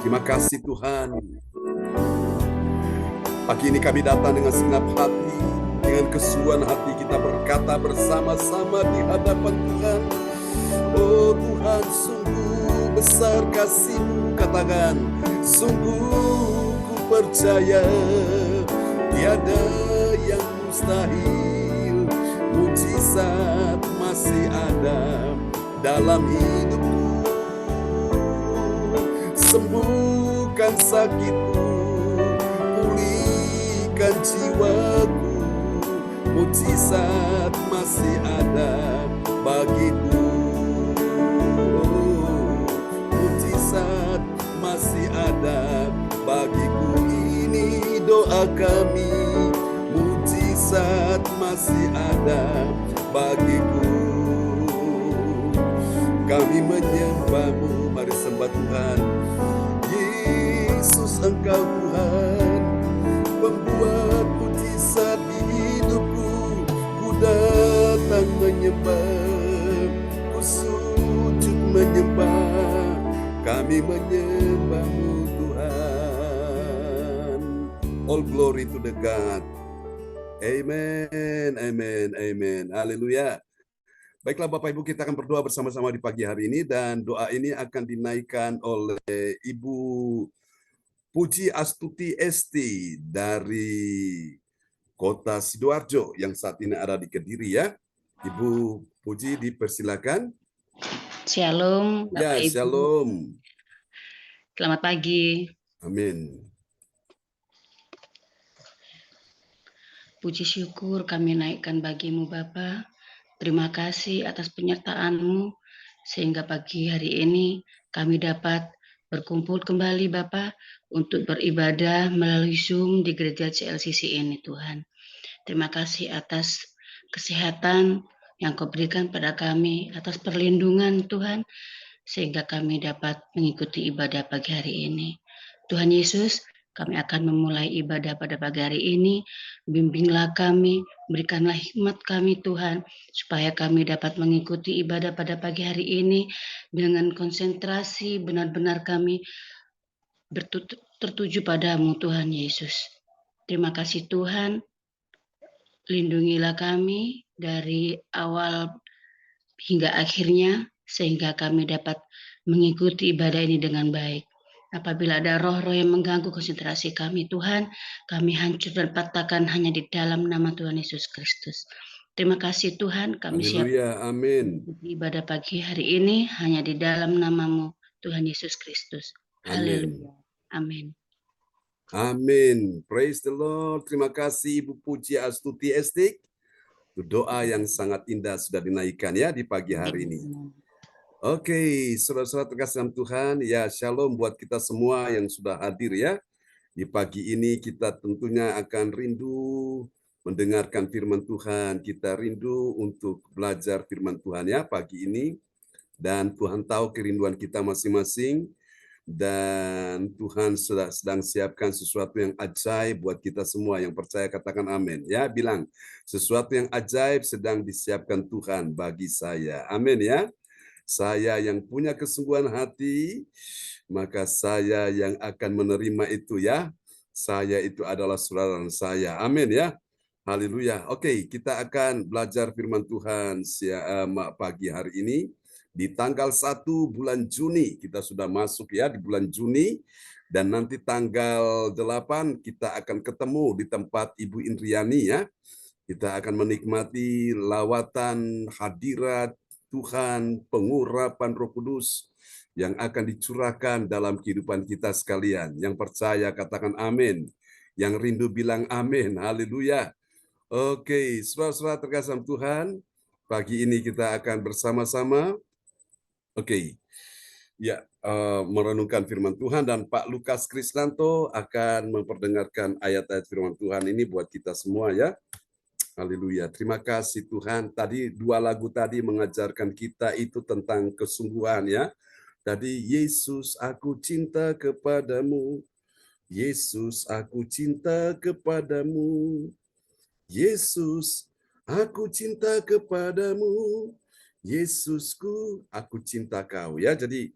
Terima kasih Tuhan. Pagi ini kami datang dengan segenap hati, dengan kesungguhan hati kita berkata bersama-sama di hadapan Tuhan. Oh Tuhan, sungguh besar kasih-Mu, katakan, sungguh ku percaya tiada yang mustahil, mujizat masih ada dalam hidupku. Sembuhkan sakitku, pulihkan jiwaku, mujizat masih ada bagiku. Mujizat masih ada bagiku, ini doa kami. Mujizat masih ada bagiku. Kami menyembah-Mu, mari sembah Tuhan. Yesus, Engkau Tuhan, pembuat mujizat di hidupku. Ku datang menyembah, ku sujud menyembah, kami menyembah-Mu Tuhan. All glory to the God. Amen, amen, amen. Haleluya. Baiklah Bapak Ibu, kita akan berdoa bersama-sama di pagi hari ini, dan doa ini akan dinaikkan oleh Ibu Puji Astuti Esti dari Kota Sidoarjo yang saat ini ada di Kediri ya. Ibu Puji, dipersilakan. Shalom Bapak Ibu. Shalom. Selamat pagi. Amin. Puji syukur kami naikkan bagi-Mu Bapa. Terima kasih atas penyertaan-Mu sehingga pagi hari ini kami dapat berkumpul kembali Bapa untuk beribadah melalui Zoom di gereja CLCC ini Tuhan. Terima kasih atas kesehatan yang Kau berikan pada kami, atas perlindungan Tuhan, sehingga kami dapat mengikuti ibadah pagi hari ini. Tuhan Yesus, kami akan memulai ibadah pada pagi hari ini. Bimbinglah kami, berikanlah hikmat kami Tuhan, supaya kami dapat mengikuti ibadah pada pagi hari ini dengan konsentrasi benar-benar kami tertuju padamu Tuhan Yesus. Terima kasih Tuhan, lindungilah kami dari awal hingga akhirnya, sehingga kami dapat mengikuti ibadah ini dengan baik. Apabila ada roh-roh yang mengganggu konsentrasi kami Tuhan, kami hancur dan patahkan hanya di dalam nama Tuhan Yesus Kristus. Terima kasih Tuhan, kami siap mengikuti ibadah pagi hari ini hanya di dalam nama-Mu Tuhan Yesus Kristus. Haleluya. Amin. Amin. Praise the Lord. Terima kasih Ibu Puji Astuti Esti. Doa yang sangat indah sudah dinaikkan ya di pagi hari ini. Oke, saudara-saudara terkasih dalam Tuhan, ya shalom buat kita semua yang sudah hadir ya. Di pagi ini kita tentunya akan rindu mendengarkan firman Tuhan, kita rindu untuk belajar firman Tuhan ya pagi ini. Dan Tuhan tahu kerinduan kita masing-masing, dan Tuhan sedang siapkan sesuatu yang ajaib buat kita semua. Yang percaya katakan amin ya, bilang sesuatu yang ajaib sedang disiapkan Tuhan bagi saya. Amin ya. Saya yang punya kesungguhan hati, maka saya yang akan menerima itu ya. Saya itu adalah saudara saya. Amin ya. Haleluya. Oke, kita akan belajar firman Tuhan pagi hari ini. Di tanggal 1 bulan Juni, kita sudah masuk ya di bulan Juni. Dan nanti tanggal 8 kita akan ketemu di tempat Ibu Indriani ya. Kita akan menikmati lawatan hadirat Tuhan, pengurapan Roh Kudus yang akan dicurahkan dalam kehidupan kita sekalian. Yang percaya katakan amin. Yang rindu bilang amin. Haleluya. Oke, saudara-saudara terkasih Tuhan, pagi ini kita akan bersama-sama merenungkan firman Tuhan, dan Pak Lukas Krisnanto akan memperdengarkan ayat-ayat firman Tuhan ini buat kita semua ya. Haleluya. Terima kasih Tuhan. Tadi 2 lagu tadi mengajarkan kita itu tentang kesungguhan ya. Tadi Yesus aku cinta kepadamu. Yesus aku cinta kepadamu. Yesus aku cinta kepadamu. Yesusku aku cinta kau ya. Jadi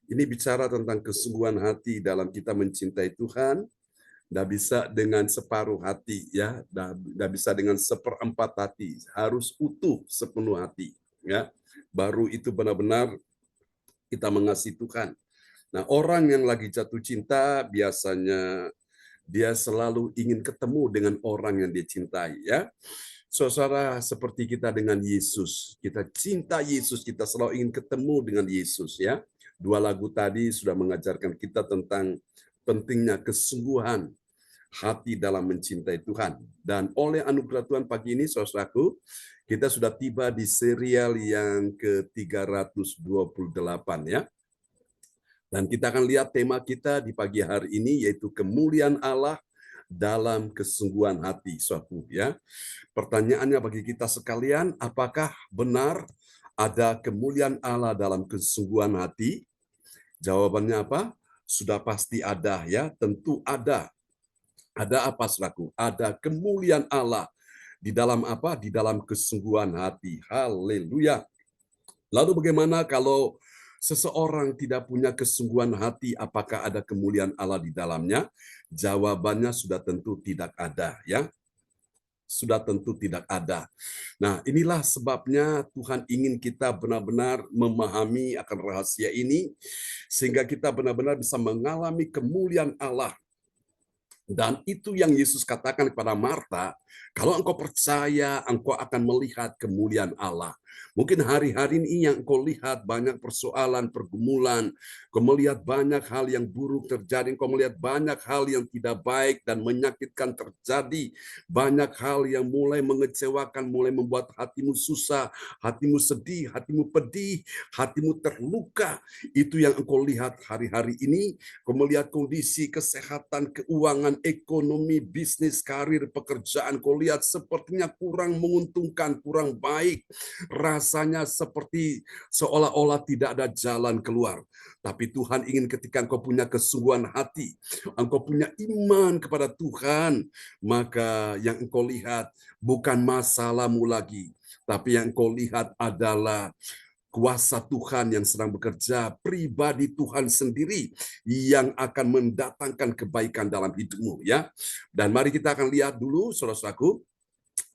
Ini bicara tentang kesungguhan hati dalam kita mencintai Tuhan. Nggak bisa dengan separuh hati, ya. Nggak bisa dengan seperempat hati. Harus utuh sepenuh hati, ya. Baru itu benar-benar kita mengasihi Tuhan. Nah, orang yang lagi jatuh cinta biasanya dia selalu ingin ketemu dengan orang yang dia cintai, ya. Saudara, seperti kita dengan Yesus, kita cinta Yesus, kita selalu ingin ketemu dengan Yesus, ya. Dua lagu tadi sudah mengajarkan kita tentang pentingnya kesungguhan hati dalam mencintai Tuhan. Dan oleh anugerah Tuhan pagi ini, saudaraku, kita sudah tiba di serial yang ke-328, ya. Dan kita akan lihat tema kita di pagi hari ini, yaitu kemuliaan Allah dalam kesungguhan hati, saudaraku, ya. Pertanyaannya bagi kita sekalian, apakah benar ada kemuliaan Allah dalam kesungguhan hati? Jawabannya apa? Sudah pasti ada, ya. Tentu ada. Ada apa, saudaraku? Ada kemuliaan Allah di dalam apa? Di dalam kesungguhan hati. Haleluya. Lalu bagaimana kalau seseorang tidak punya kesungguhan hati, apakah ada kemuliaan Allah di dalamnya? Jawabannya sudah tentu tidak ada, ya. Sudah tentu tidak ada. Nah, inilah sebabnya Tuhan ingin kita benar-benar memahami akan rahasia ini, sehingga kita benar-benar bisa mengalami kemuliaan Allah. Dan itu yang Yesus katakan kepada Marta, kalau engkau percaya, engkau akan melihat kemuliaan Allah. Mungkin hari-hari ini yang engkau lihat banyak persoalan, pergumulan, engkau melihat banyak hal yang buruk terjadi, engkau melihat banyak hal yang tidak baik dan menyakitkan terjadi, banyak hal yang mulai mengecewakan, mulai membuat hatimu susah, hatimu sedih, hatimu pedih, hatimu terluka. Itu yang engkau lihat hari-hari ini, engkau melihat kondisi kesehatan, keuangan, ekonomi, bisnis, karir, pekerjaan, kau lihat sepertinya kurang menguntungkan, kurang baik. Rasanya seperti seolah-olah tidak ada jalan keluar. Tapi Tuhan ingin ketika engkau punya kesungguhan hati, engkau punya iman kepada Tuhan, maka yang engkau lihat bukan masalahmu lagi, tapi yang engkau lihat adalah kuasa Tuhan yang sedang bekerja, pribadi Tuhan sendiri yang akan mendatangkan kebaikan dalam hidupmu, ya. Dan mari kita akan lihat dulu, saudaraku,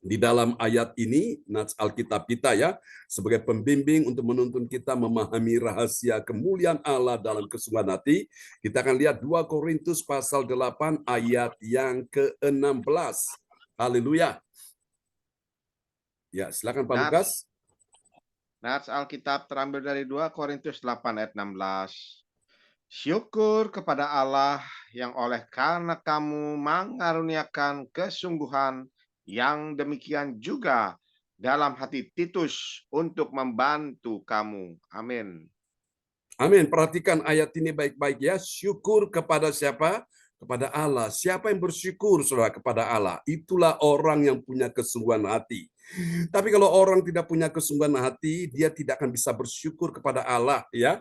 di dalam ayat ini, nats Alkitab kita, ya, sebagai pembimbing untuk menuntun kita memahami rahasia kemuliaan Allah dalam kesungguhan hati. Kita akan lihat 2 Korintus pasal 8 ayat yang ke-16. Haleluya. Ya, silakan Pak Lukas. Nats Alkitab terambil dari 2 Korintus 8 ayat 16. Syukur kepada Allah yang oleh karena kamu mengaruniakan kesungguhan yang demikian juga dalam hati Titus untuk membantu kamu. Amin. Amin. Perhatikan ayat ini baik-baik, ya. Syukur kepada siapa? Kepada Allah. Siapa yang bersyukur, saudara, kepada Allah? Itulah orang yang punya kesungguhan hati. Tapi kalau orang tidak punya kesungguhan hati, dia tidak akan bisa bersyukur kepada Allah, ya.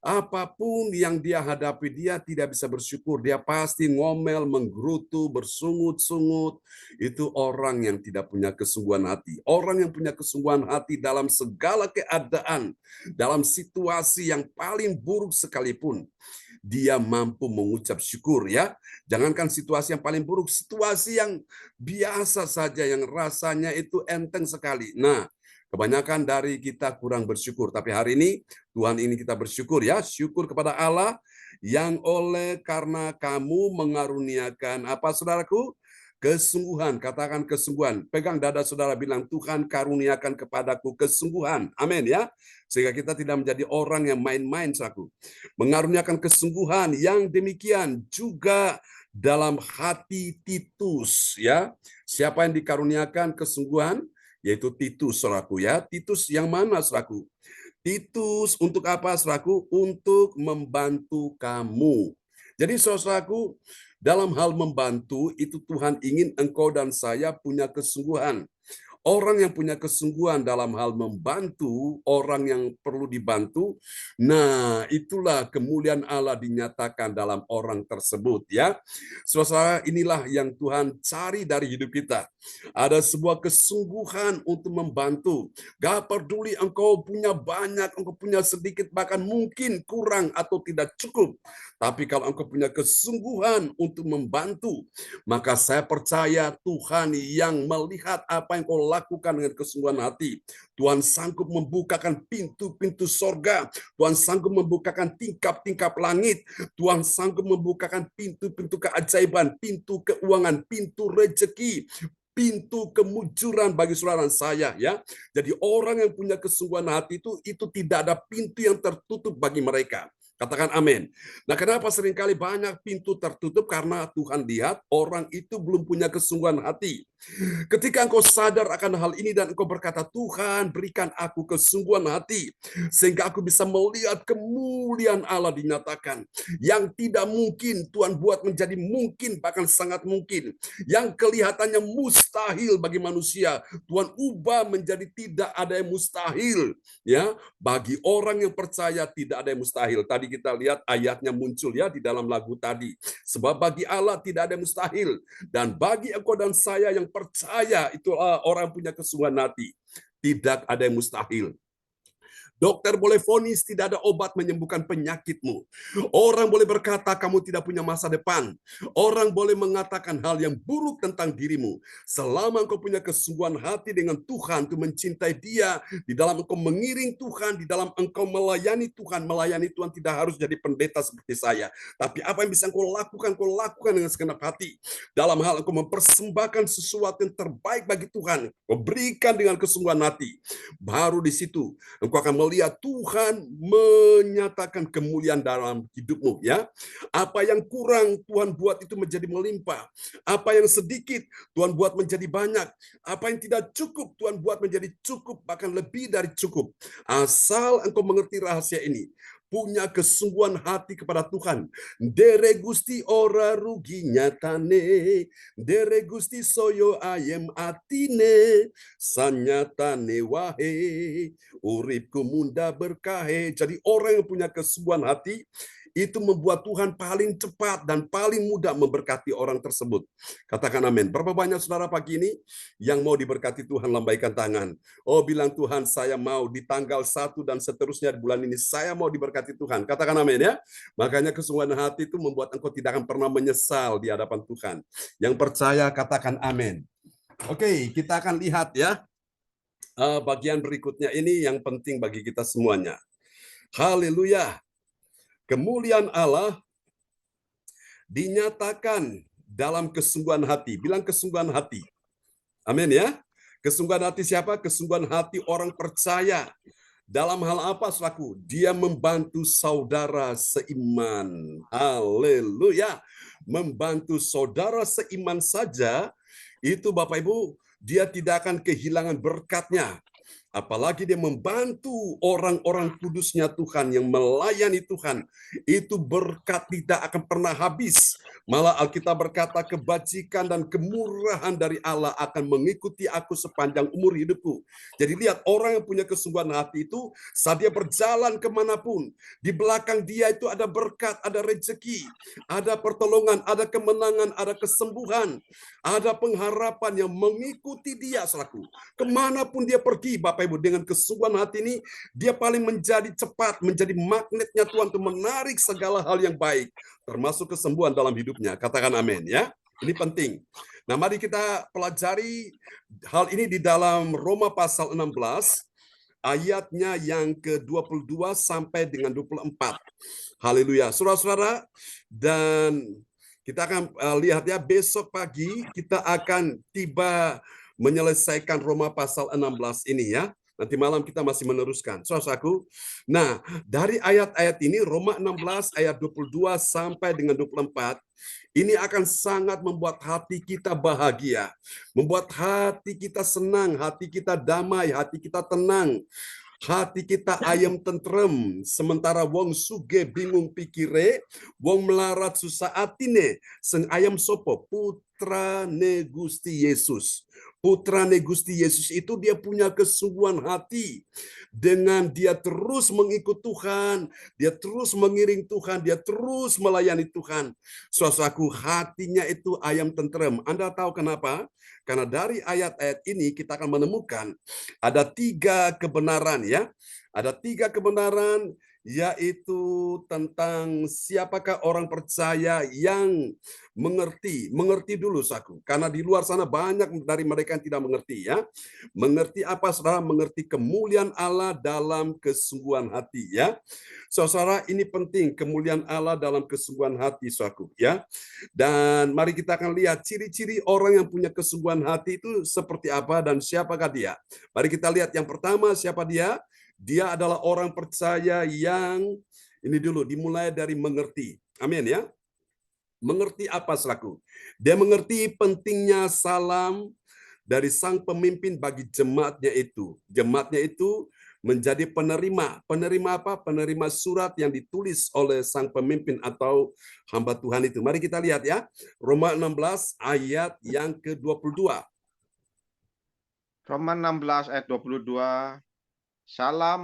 Apapun yang dia hadapi, dia tidak bisa bersyukur. Dia pasti ngomel, menggerutu, bersungut-sungut. Itu orang yang tidak punya kesungguhan hati. Orang yang punya kesungguhan hati dalam segala keadaan, dalam situasi yang paling buruk sekalipun, dia mampu mengucap syukur, ya. Jangankan situasi yang paling buruk, situasi yang biasa saja yang rasanya itu enteng sekali. Nah, kebanyakan dari kita kurang bersyukur, tapi hari ini Tuhan ini kita bersyukur, ya, syukur kepada Allah yang oleh karena kamu mengaruniakan apa, saudaraku? Kesungguhan, katakan kesungguhan. Pegang dada saudara, bilang, Tuhan karuniakan kepadaku kesungguhan. Amin, ya. Sehingga kita tidak menjadi orang yang main-main, saudaraku. Mengaruniakan kesungguhan yang demikian juga dalam hati Titus, ya. Siapa yang dikaruniakan kesungguhan? Yaitu Titus, saudaraku, ya. Titus yang mana, saudaraku? Titus untuk apa, saudaraku? Untuk membantu kamu. Jadi, saudaraku, dalam hal membantu itu Tuhan ingin engkau dan saya punya kesungguhan. Orang yang punya kesungguhan dalam hal membantu orang yang perlu dibantu, nah itulah kemuliaan Allah dinyatakan dalam orang tersebut ya. Saudara, inilah yang Tuhan cari dari hidup kita. Ada sebuah kesungguhan untuk membantu. Gak peduli engkau punya banyak, engkau punya sedikit, bahkan mungkin kurang atau tidak cukup. Tapi kalau engkau punya kesungguhan untuk membantu, maka saya percaya Tuhan yang melihat apa yang kau lakukan dengan kesungguhan hati. Tuhan sanggup membukakan pintu-pintu sorga. Tuhan sanggup membukakan tingkap-tingkap langit. Tuhan sanggup membukakan pintu-pintu keajaiban, pintu keuangan, pintu rezeki, pintu kemujuran bagi saudara dan saya ya. Jadi orang yang punya kesungguhan hati itu tidak ada pintu yang tertutup bagi mereka. Katakan amin. Nah, kenapa seringkali banyak pintu tertutup? Karena Tuhan lihat orang itu belum punya kesungguhan hati. Ketika engkau sadar akan hal ini dan engkau berkata, Tuhan berikan aku kesungguhan hati, sehingga aku bisa melihat kemuliaan Allah dinyatakan. Yang tidak mungkin Tuhan buat menjadi mungkin, bahkan sangat mungkin. Yang kelihatannya mustahil bagi manusia, Tuhan ubah menjadi tidak ada yang mustahil. Ya, bagi orang yang percaya tidak ada yang mustahil. Tadi kita lihat ayatnya muncul ya di dalam lagu tadi. Sebab bagi Allah tidak ada yang mustahil. Dan bagi engkau dan saya yang percaya, itu orang punya kesungguhan hati. Tidak ada yang mustahil. Dokter boleh vonis tidak ada obat menyembuhkan penyakitmu. Orang boleh berkata kamu tidak punya masa depan. Orang boleh mengatakan hal yang buruk tentang dirimu. Selama engkau punya kesungguhan hati dengan Tuhan, untuk mencintai Dia, di dalam engkau mengiring Tuhan, di dalam engkau melayani Tuhan tidak harus jadi pendeta seperti saya. Tapi apa yang bisa engkau lakukan dengan segenap hati. Dalam hal engkau mempersembahkan sesuatu yang terbaik bagi Tuhan, kau berikan dengan kesungguhan hati. Baru di situ engkau akan melihat Tuhan menyatakan kemuliaan dalam hidupmu ya. Apa yang kurang Tuhan buat itu menjadi melimpah. Apa yang sedikit Tuhan buat menjadi banyak. Apa yang tidak cukup Tuhan buat menjadi cukup, bahkan lebih dari cukup. Asal engkau mengerti rahasia ini, punya kesungguhan hati kepada Tuhan. Dere Gusti ora rugi nyatane, dere Gusti soyo ayem atine, sanyatane wahe, uripku munda berkahe. Jadi orang yang punya kesungguhan hati, itu membuat Tuhan paling cepat dan paling mudah memberkati orang tersebut. Katakan amin. Berapa banyak saudara pagi ini yang mau diberkati Tuhan? Lambaikan tangan. Oh, bilang Tuhan, saya mau di tanggal 1 dan seterusnya di bulan ini, saya mau diberkati Tuhan. Katakan amin ya. Makanya kesungguhan hati itu membuat engkau tidak akan pernah menyesal di hadapan Tuhan. Yang percaya katakan amin. Oke, kita akan lihat ya. Bagian berikutnya ini yang penting bagi kita semuanya. Haleluya. Kemuliaan Allah dinyatakan dalam kesungguhan hati. Bilang kesungguhan hati. Amin ya. Kesungguhan hati siapa? Kesungguhan hati orang percaya. Dalam hal apa, saudaraku? Dia membantu saudara seiman. Haleluya. Membantu saudara seiman saja, itu Bapak Ibu, dia tidak akan kehilangan berkatnya. Apalagi dia membantu orang-orang kudusnya Tuhan yang melayani Tuhan. Itu berkat tidak akan pernah habis. Malah Alkitab berkata kebajikan dan kemurahan dari Allah akan mengikuti aku sepanjang umur hidupku. Jadi lihat orang yang punya kesungguhan hati itu, saat dia berjalan kemanapun, di belakang dia itu ada berkat, ada rezeki, ada pertolongan, ada kemenangan, ada kesembuhan, ada pengharapan yang mengikuti dia selaku. Kemanapun dia pergi, Bapak Ibu, dengan kesungguhan hati ini, dia paling menjadi cepat, menjadi magnetnya Tuhan untuk menarik segala hal yang baik, termasuk kesembuhan dalam hidupnya. Katakan amin ya. Ini penting. Nah, mari kita pelajari hal ini di dalam Roma pasal 16, ayatnya yang ke-22 sampai dengan 24. Haleluya. Saudara-saudara, dan kita akan lihat ya, besok pagi kita akan tiba menyelesaikan Roma pasal 16 ini ya. Nanti malam kita masih meneruskan. Saudaraku. Nah, dari ayat-ayat ini Roma 16 ayat 22 sampai dengan 24, ini akan sangat membuat hati kita bahagia, membuat hati kita senang, hati kita damai, hati kita tenang. Hati kita ayam tentrem, sementara wong suge bingung pikire, wong melarat susah atine, seng ayam sopo, putra Gusti Yesus. Putra Gusti Yesus itu dia punya kesungguhan hati dengan dia terus mengikut Tuhan, dia terus mengiring Tuhan, dia terus melayani Tuhan. Saudaraku, hatinya itu ayam tentrem. Anda tahu kenapa? Karena dari ayat-ayat ini kita akan menemukan ada 3 kebenaran ya. Ada 3 kebenaran, yaitu tentang siapakah orang percaya yang mengerti. Mengerti dulu, saudaraku. Karena di luar sana banyak dari mereka yang tidak mengerti ya. Mengerti apa, saudara? Mengerti kemuliaan Allah dalam kesungguhan hati ya. Saudara, ini penting, kemuliaan Allah dalam kesungguhan hati, saudaraku ya. Dan mari kita akan lihat ciri-ciri orang yang punya kesungguhan hati itu seperti apa dan siapakah dia. Mari kita lihat yang pertama, siapa dia? Dia adalah orang percaya yang, ini dulu, dimulai dari mengerti. Amin ya. Mengerti apa, saudaraku? Dia mengerti pentingnya salam dari sang pemimpin bagi jemaatnya itu. Jemaatnya itu menjadi penerima. Penerima apa? Penerima surat yang ditulis oleh sang pemimpin atau hamba Tuhan itu. Mari kita lihat ya. Roma 16 ayat yang ke-22. Roma 16 ayat 22. Salam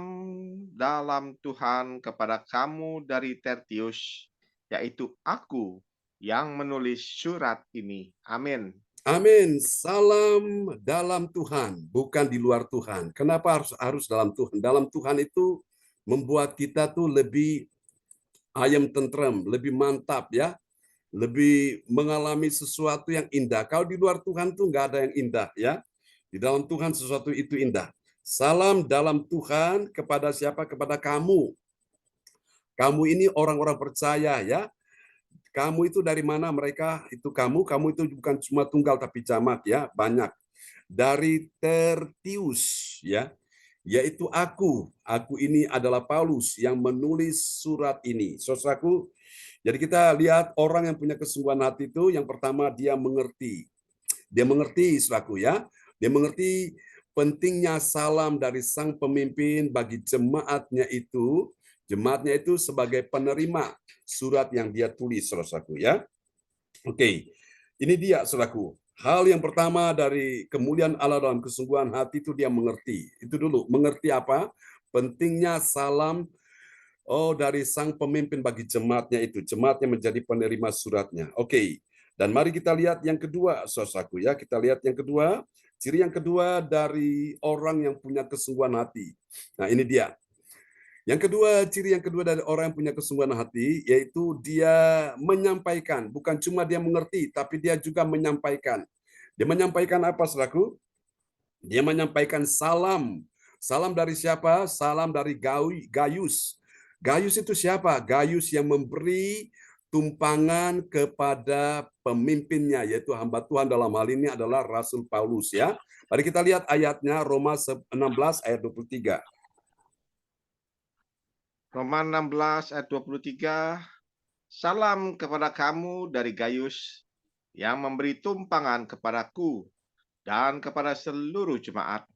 dalam Tuhan kepada kamu dari Tertius, yaitu aku yang menulis surat ini. Amin. Amin. Salam dalam Tuhan, bukan di luar Tuhan. Kenapa harus dalam Tuhan? Dalam Tuhan itu membuat kita tuh lebih ayam tentrem, lebih mantap ya, lebih mengalami sesuatu yang indah. Kalau di luar Tuhan tuh nggak ada yang indah ya. Di dalam Tuhan sesuatu itu indah. Salam dalam Tuhan kepada siapa? Kepada kamu. Kamu ini orang-orang percaya ya. Kamu itu dari mana mereka? Itu kamu itu bukan cuma tunggal tapi jamak ya, banyak. Dari Tertius ya, yaitu aku. Aku ini adalah Paulus yang menulis surat ini. Saudaraku, jadi kita lihat orang yang punya kesungguhan hati itu yang pertama dia mengerti. Dia mengerti, saudaraku ya. Dia mengerti pentingnya salam dari sang pemimpin bagi jemaatnya itu. Jemaatnya itu sebagai penerima surat yang dia tulis, saudaraku ya. Oke, ini dia, saudaraku. Hal yang pertama dari kemuliaan Allah dalam kesungguhan hati itu dia mengerti. Itu dulu, mengerti apa? Pentingnya salam dari sang pemimpin bagi jemaatnya itu. Jemaatnya menjadi penerima suratnya. Oke, dan mari kita lihat yang kedua, saudaraku ya. Kita lihat yang kedua, ciri yang kedua dari orang yang punya kesungguhan hati. Nah, ini dia. Yang kedua, ciri yang kedua dari orang yang punya kesungguhan hati, yaitu dia menyampaikan. Bukan cuma dia mengerti, tapi dia juga menyampaikan. Dia menyampaikan apa, saudaraku? Dia menyampaikan salam. Salam dari siapa? Salam dari Gaius. Gaius itu siapa? Gaius yang memberi tumpangan kepada pemimpinnya, yaitu hamba Tuhan dalam hal ini adalah Rasul Paulus ya. Mari kita lihat ayatnya, Roma 16 ayat 23. Roma 16 ayat 23. Salam kepada kamu dari Gaius yang memberi tumpangan kepadaku dan kepada seluruh jemaat.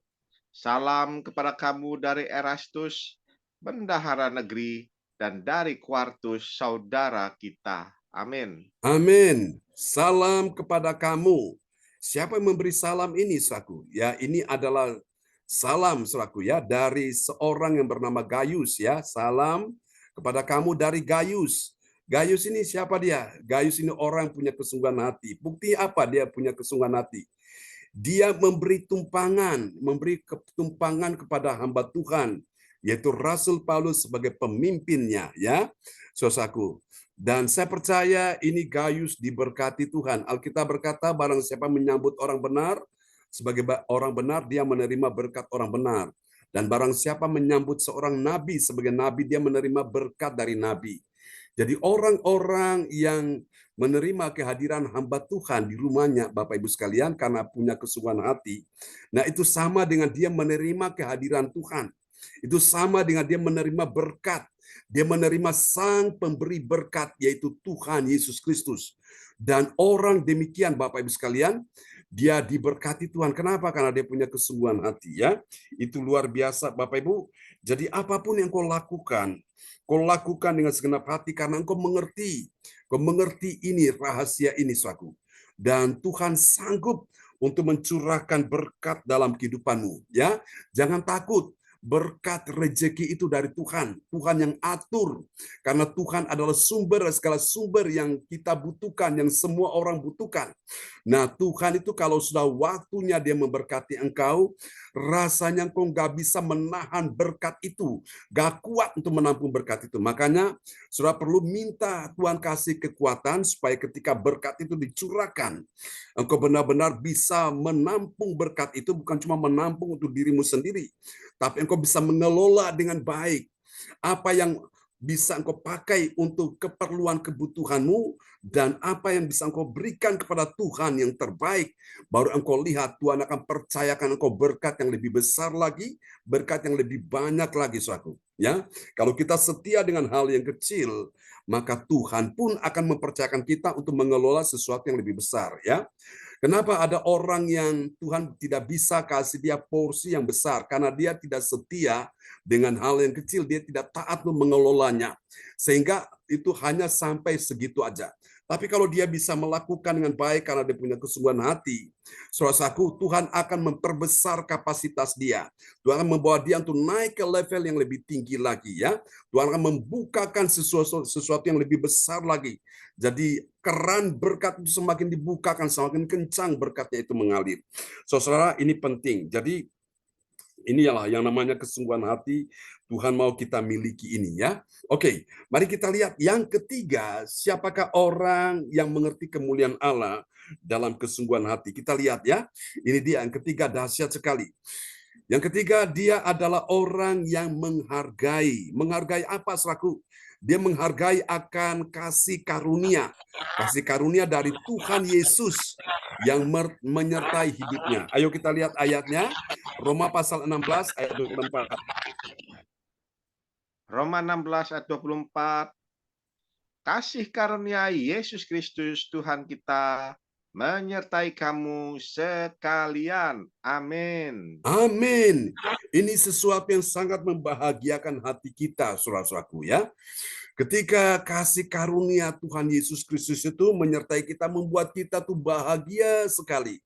Salam kepada kamu dari Erastus, bendahara negeri, dan dari Quartus, saudara kita. Amin. Amin. Salam kepada kamu. Siapa yang memberi salam ini, saudaraku? Ya, ini adalah salam, saudaraku ya, dari seorang yang bernama Gaius ya. Salam kepada kamu dari Gaius. Gaius ini siapa dia? Gaius ini orang yang punya kesungguhan hati. Bukti apa dia punya kesungguhan hati? Dia memberi tumpangan kepada hamba Tuhan, yaitu Rasul Paulus sebagai pemimpinnya ya, saudaraku. Dan saya percaya ini Gaius diberkati Tuhan. Alkitab berkata barang siapa menyambut orang benar, sebagai orang benar dia menerima berkat orang benar. Dan barang siapa menyambut seorang nabi sebagai nabi, dia menerima berkat dari nabi. Jadi orang-orang yang menerima kehadiran hamba Tuhan di rumahnya, Bapak Ibu sekalian, karena punya kesungguhan hati, nah itu sama dengan dia menerima kehadiran Tuhan. Itu sama dengan dia menerima berkat. Dia menerima sang pemberi berkat, yaitu Tuhan Yesus Kristus. Dan orang demikian, Bapak Ibu sekalian, dia diberkati Tuhan. Kenapa? Karena dia punya kesungguhan hati ya. Itu luar biasa, Bapak Ibu. Jadi apapun yang kau lakukan dengan segenap hati karena engkau mengerti. Kau mengerti ini, rahasia ini, saudaraku. dan Tuhan sanggup untuk mencurahkan berkat dalam kehidupanmu, ya. Jangan takut. Berkat rezeki itu dari Tuhan. Tuhan yang atur. Karena Tuhan adalah segala sumber yang kita butuhkan, yang semua orang butuhkan. Nah, Tuhan itu kalau sudah waktunya dia memberkati engkau, rasanya engkau nggak bisa menahan berkat itu. Nggak kuat untuk menampung berkat itu. Makanya, saudara perlu minta Tuhan kasih kekuatan supaya ketika berkat itu dicurahkan, engkau benar-benar bisa menampung berkat itu, bukan cuma menampung untuk dirimu sendiri, tapi engkau bisa mengelola dengan baik apa yang bisa engkau pakai untuk keperluan kebutuhanmu dan apa yang bisa engkau berikan kepada Tuhan yang terbaik. Baru engkau lihat Tuhan akan percayakan engkau berkat yang lebih besar lagi, berkat yang lebih banyak lagi, suatu. Ya, kalau kita setia dengan hal yang kecil, maka Tuhan pun akan mempercayakan kita untuk mengelola sesuatu yang lebih besar. Ya, kenapa ada orang yang Tuhan tidak bisa kasih dia porsi yang besar? Karena dia tidak setia dengan hal yang kecil, dia tidak taat mengelolanya. Sehingga itu hanya sampai segitu aja. Tapi kalau dia bisa melakukan dengan baik karena dia punya kesungguhan hati, saudaraku, Tuhan akan memperbesar kapasitas dia. Tuhan akan membawa dia untuk naik ke level yang lebih tinggi lagi, ya. Tuhan akan membukakan sesuatu yang lebih besar lagi. Jadi keran berkat itu semakin dibukakan, semakin kencang berkatnya itu mengalir. Saudara, ini penting. Jadi inilah yang namanya kesungguhan hati, Tuhan mau kita miliki ini, ya. Oke, mari kita lihat yang ketiga, siapakah orang yang mengerti kemuliaan Allah dalam kesungguhan hati. Kita lihat, ya. Ini dia yang ketiga, dahsyat sekali. Yang ketiga, dia adalah orang yang menghargai. Menghargai apa, saudaraku? Dia menghargai akan kasih karunia. Kasih karunia dari Tuhan Yesus yang menyertai hidupnya. Ayo kita lihat ayatnya. Roma pasal 16 ayat 24. Roma 16 ayat 24. Kasih karunia Yesus Kristus Tuhan kita menyertai kamu sekalian. Amin. Amin. Ini sesuatu yang sangat membahagiakan hati kita, saudara-saudaraku, ya. Ketika kasih karunia Tuhan Yesus Kristus itu menyertai kita, membuat kita tuh bahagia sekali.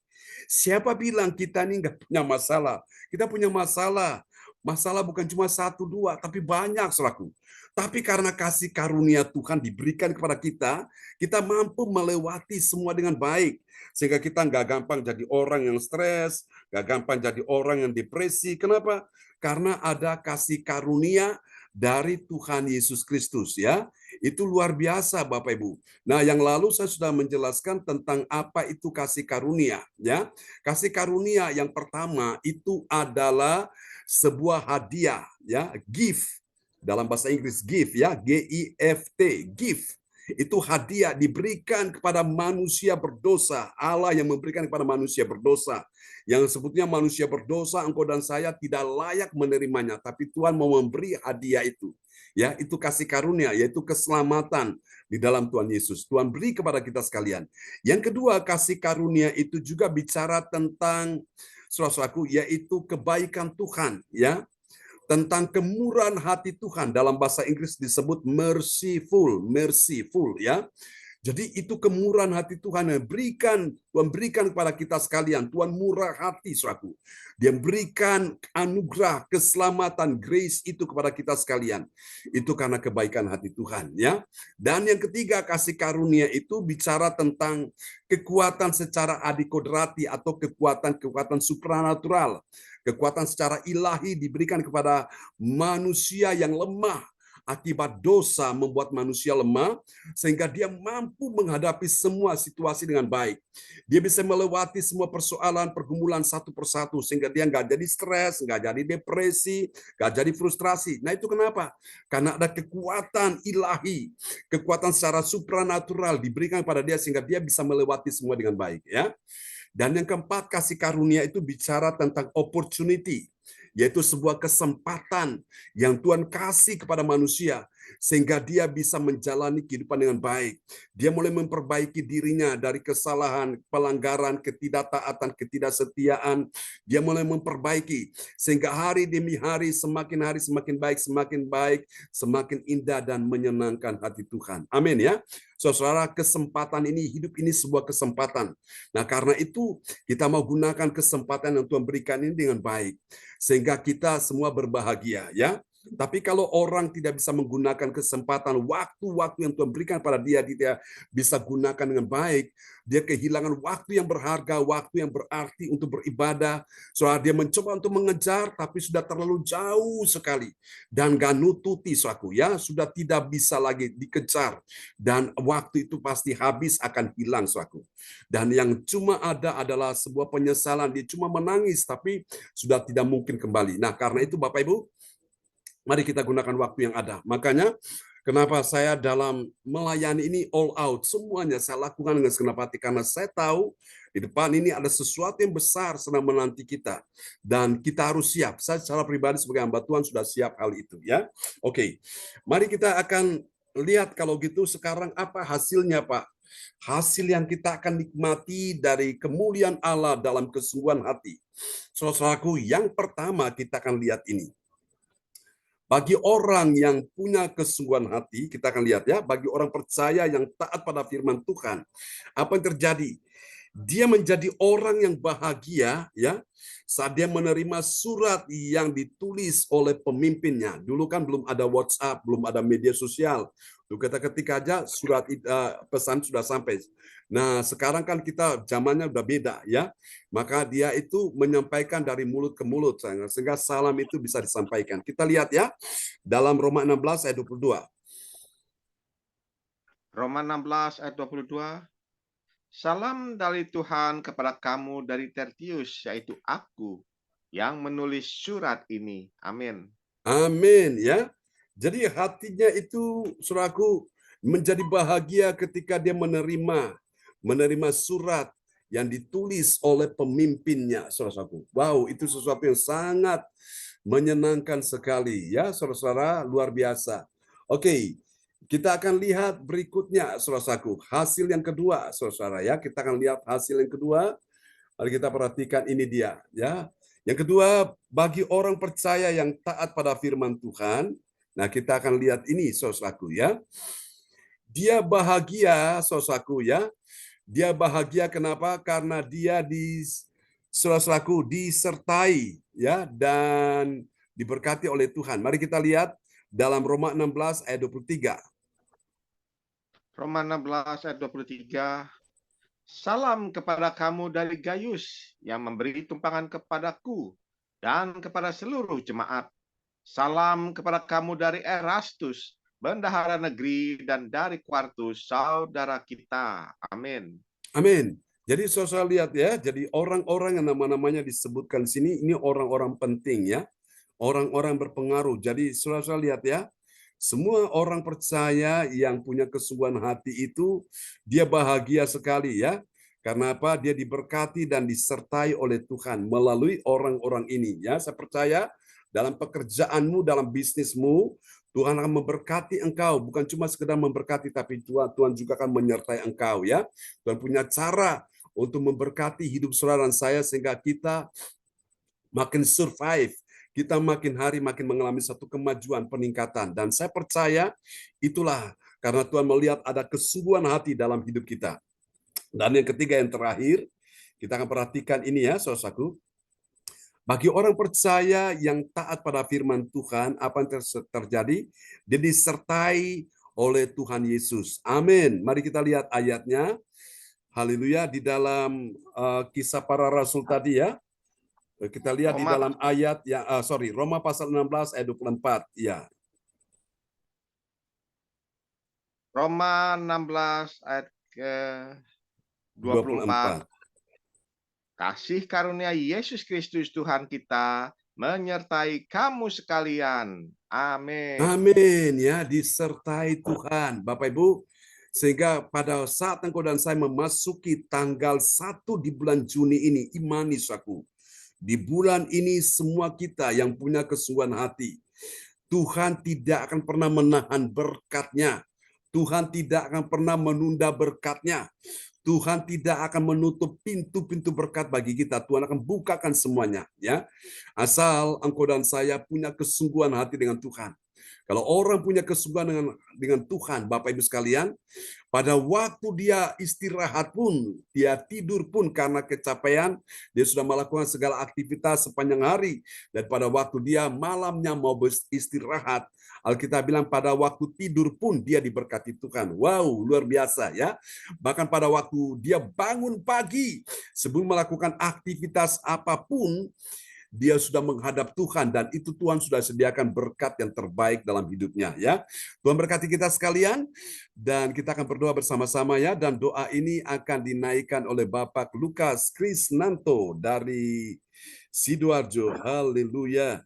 Siapa bilang kita ini nggak punya masalah? Kita punya masalah. Masalah bukan cuma satu dua, tapi banyak, saudaraku. Tapi karena kasih karunia Tuhan diberikan kepada kita mampu melewati semua dengan baik. Sehingga kita nggak gampang jadi orang yang stres, nggak gampang jadi orang yang depresi. Kenapa? Karena ada kasih karunia dari Tuhan Yesus Kristus, ya. Itu luar biasa, Bapak Ibu. Nah, yang lalu saya sudah menjelaskan tentang apa itu kasih karunia, ya. Kasih karunia yang pertama itu adalah sebuah hadiah, ya, gift. Dalam bahasa Inggris gift, ya, G-I-F-T, gift. Itu hadiah diberikan kepada manusia berdosa. Allah yang memberikan kepada manusia berdosa. Yang sebutnya manusia berdosa, engkau dan saya tidak layak menerimanya, tapi Tuhan mau memberi hadiah itu. Ya, itu kasih karunia, yaitu keselamatan di dalam Tuhan Yesus. Tuhan beri kepada kita sekalian. Yang kedua, kasih karunia itu juga bicara tentang, saudaraku, yaitu kebaikan Tuhan, ya. Tentang kemurahan hati Tuhan, dalam bahasa Inggris disebut merciful, ya. Jadi itu kemurahan hati Tuhan yang Tuhan berikan kepada kita sekalian. Tuhan murah hati, saudaraku. Dia berikan anugerah, keselamatan, grace itu kepada kita sekalian. Itu karena kebaikan hati Tuhan, ya. Dan yang ketiga, kasih karunia itu bicara tentang kekuatan secara adikodrati atau kekuatan supranatural. Kekuatan secara ilahi diberikan kepada manusia yang lemah. Akibat dosa membuat manusia lemah, sehingga dia mampu menghadapi semua situasi dengan baik. Dia bisa melewati semua persoalan, pergumulan satu persatu, sehingga dia nggak jadi stres, nggak jadi depresi, nggak jadi frustrasi. Nah, itu kenapa? Karena ada kekuatan ilahi, kekuatan secara supranatural diberikan kepada dia, sehingga dia bisa melewati semua dengan baik, ya. Dan yang keempat, kasih karunia itu bicara tentang opportunity, yaitu sebuah kesempatan yang Tuhan kasih kepada manusia. sehingga dia bisa menjalani kehidupan dengan baik. Dia mulai memperbaiki dirinya dari kesalahan, pelanggaran, ketidaktaatan, ketidaksetiaan. Dia mulai memperbaiki sehingga hari demi hari semakin baik, semakin indah dan menyenangkan hati Tuhan. Amin ya. Saudara, kesempatan ini, hidup ini sebuah kesempatan. Nah, karena itu kita mau gunakan kesempatan yang Tuhan berikan ini dengan baik, sehingga kita semua berbahagia ya. Tapi kalau orang tidak bisa menggunakan kesempatan, waktu-waktu yang Tuhan berikan pada dia bisa gunakan dengan baik, dia kehilangan waktu yang berharga, waktu yang berarti untuk beribadah. Soal dia mencoba untuk mengejar, tapi sudah terlalu jauh sekali. Dan gak nututi, saudaraku, ya, sudah tidak bisa lagi dikejar. Dan waktu itu pasti habis, akan hilang, saudaraku. Dan yang cuma ada adalah sebuah penyesalan, dia cuma menangis, tapi sudah tidak mungkin kembali. Nah, karena itu Bapak Ibu, mari kita gunakan waktu yang ada. Makanya, kenapa saya dalam melayani ini all out, semuanya saya lakukan dengan segenap hati, karena saya tahu di depan ini ada sesuatu yang besar sedang menanti kita. Dan kita harus siap. Saya secara pribadi sebagai hamba Tuhan sudah siap hal itu. Ya, oke. Mari kita akan lihat kalau gitu sekarang apa hasilnya, Pak. Hasil yang kita akan nikmati dari kemuliaan Allah dalam kesungguhan hati. Saudaraku, yang pertama kita akan lihat ini. Bagi orang yang punya kesungguhan hati, kita akan lihat ya, bagi orang percaya yang taat pada firman Tuhan, apa yang terjadi? Dia menjadi orang yang bahagia ya saat dia menerima surat yang ditulis oleh pemimpinnya. Dulu kan belum ada WhatsApp, belum ada media sosial. Dulu kita ketik aja surat pesan sudah sampai. Nah, sekarang kan kita zamannya udah beda ya. Maka dia itu menyampaikan dari mulut ke mulut sehingga salam itu bisa disampaikan. Kita lihat ya dalam Roma 16 ayat 22. Roma 16 ayat 22. Salam dari Tuhan kepada kamu dari Tertius, yaitu aku yang menulis surat ini. Amin. Amin ya. Jadi hatinya itu, saudaraku, menjadi bahagia ketika dia menerima surat yang ditulis oleh pemimpinnya, saudaraku. Wow, itu sesuatu yang sangat menyenangkan sekali ya, saudara-saudara, luar biasa. Oke, kita akan lihat berikutnya, saudaraku, hasil yang kedua, saudara ya. Kita akan lihat hasil yang kedua. Mari kita perhatikan ini dia ya. Yang kedua, bagi orang percaya yang taat pada firman Tuhan, nah kita akan lihat ini, saudaraku ya. Dia bahagia, saudaraku ya. Dia bahagia kenapa? Karena dia saudaraku disertai ya dan diberkati oleh Tuhan. Mari kita lihat dalam Roma 16 ayat 23. Roma 16 ayat 23. Salam kepada kamu dari Gaius yang memberi tumpangan kepadaku dan kepada seluruh jemaat. Salam kepada kamu dari Erastus, bendahara negeri, dan dari Quartus, saudara kita. Amin. Amin. Jadi saudara lihat ya, jadi orang-orang yang nama-namanya disebutkan di sini, ini orang-orang penting ya. Orang-orang berpengaruh. Jadi saudara lihat ya, semua orang percaya yang punya kesungguhan hati itu, dia bahagia sekali ya. Karena apa? Dia diberkati dan disertai oleh Tuhan melalui orang-orang ini. Ya, saya percaya dalam pekerjaanmu, dalam bisnismu, Tuhan akan memberkati engkau. Bukan cuma sekedar memberkati, tapi Tuhan juga akan menyertai engkau. Ya, Tuhan punya cara untuk memberkati hidup saudara dan saya sehingga kita makin survive. Kita makin hari makin mengalami satu kemajuan, peningkatan. Dan saya percaya itulah karena Tuhan melihat ada kesungguhan hati dalam hidup kita. Dan yang ketiga, yang terakhir, kita akan perhatikan ini ya, saudaraku. Bagi orang percaya yang taat pada firman Tuhan, apa yang terjadi? Dia disertai oleh Tuhan Yesus. Amin. Mari kita lihat ayatnya. Haleluya, di dalam kisah para rasul tadi ya. Kita lihat di dalam ayat yang Roma pasal 16 ayat 24 ya. Roma 16 ayat ke 24. Kasih karunia Yesus Kristus Tuhan kita menyertai kamu sekalian. Amin. Amin ya, disertai Tuhan. Bapak Ibu, sehingga pada saat engkau dan saya memasuki tanggal 1 di bulan Juni ini, imani saudaraku. Di bulan ini semua kita yang punya kesungguhan hati, Tuhan tidak akan pernah menahan berkat-Nya. Tuhan tidak akan pernah menunda berkat-Nya. Tuhan tidak akan menutup pintu-pintu berkat bagi kita. Tuhan akan bukakan semuanya, ya. Asal engkau dan saya punya kesungguhan hati dengan Tuhan. Kalau orang punya kesungguhan dengan Tuhan, Bapak Ibu sekalian, pada waktu dia istirahat pun, dia tidur pun karena kecapean, dia sudah melakukan segala aktivitas sepanjang hari. Dan pada waktu dia malamnya mau beristirahat, Alkitab bilang pada waktu tidur pun dia diberkati Tuhan. Wow, luar biasa ya. Bahkan pada waktu dia bangun pagi, sebelum melakukan aktivitas apapun, dia sudah menghadap Tuhan dan itu Tuhan sudah sediakan berkat yang terbaik dalam hidupnya ya. Tuhan berkati kita sekalian dan kita akan berdoa bersama-sama ya, dan doa ini akan dinaikkan oleh Bapak Lukas Krisnanto dari Sidoarjo. Haleluya.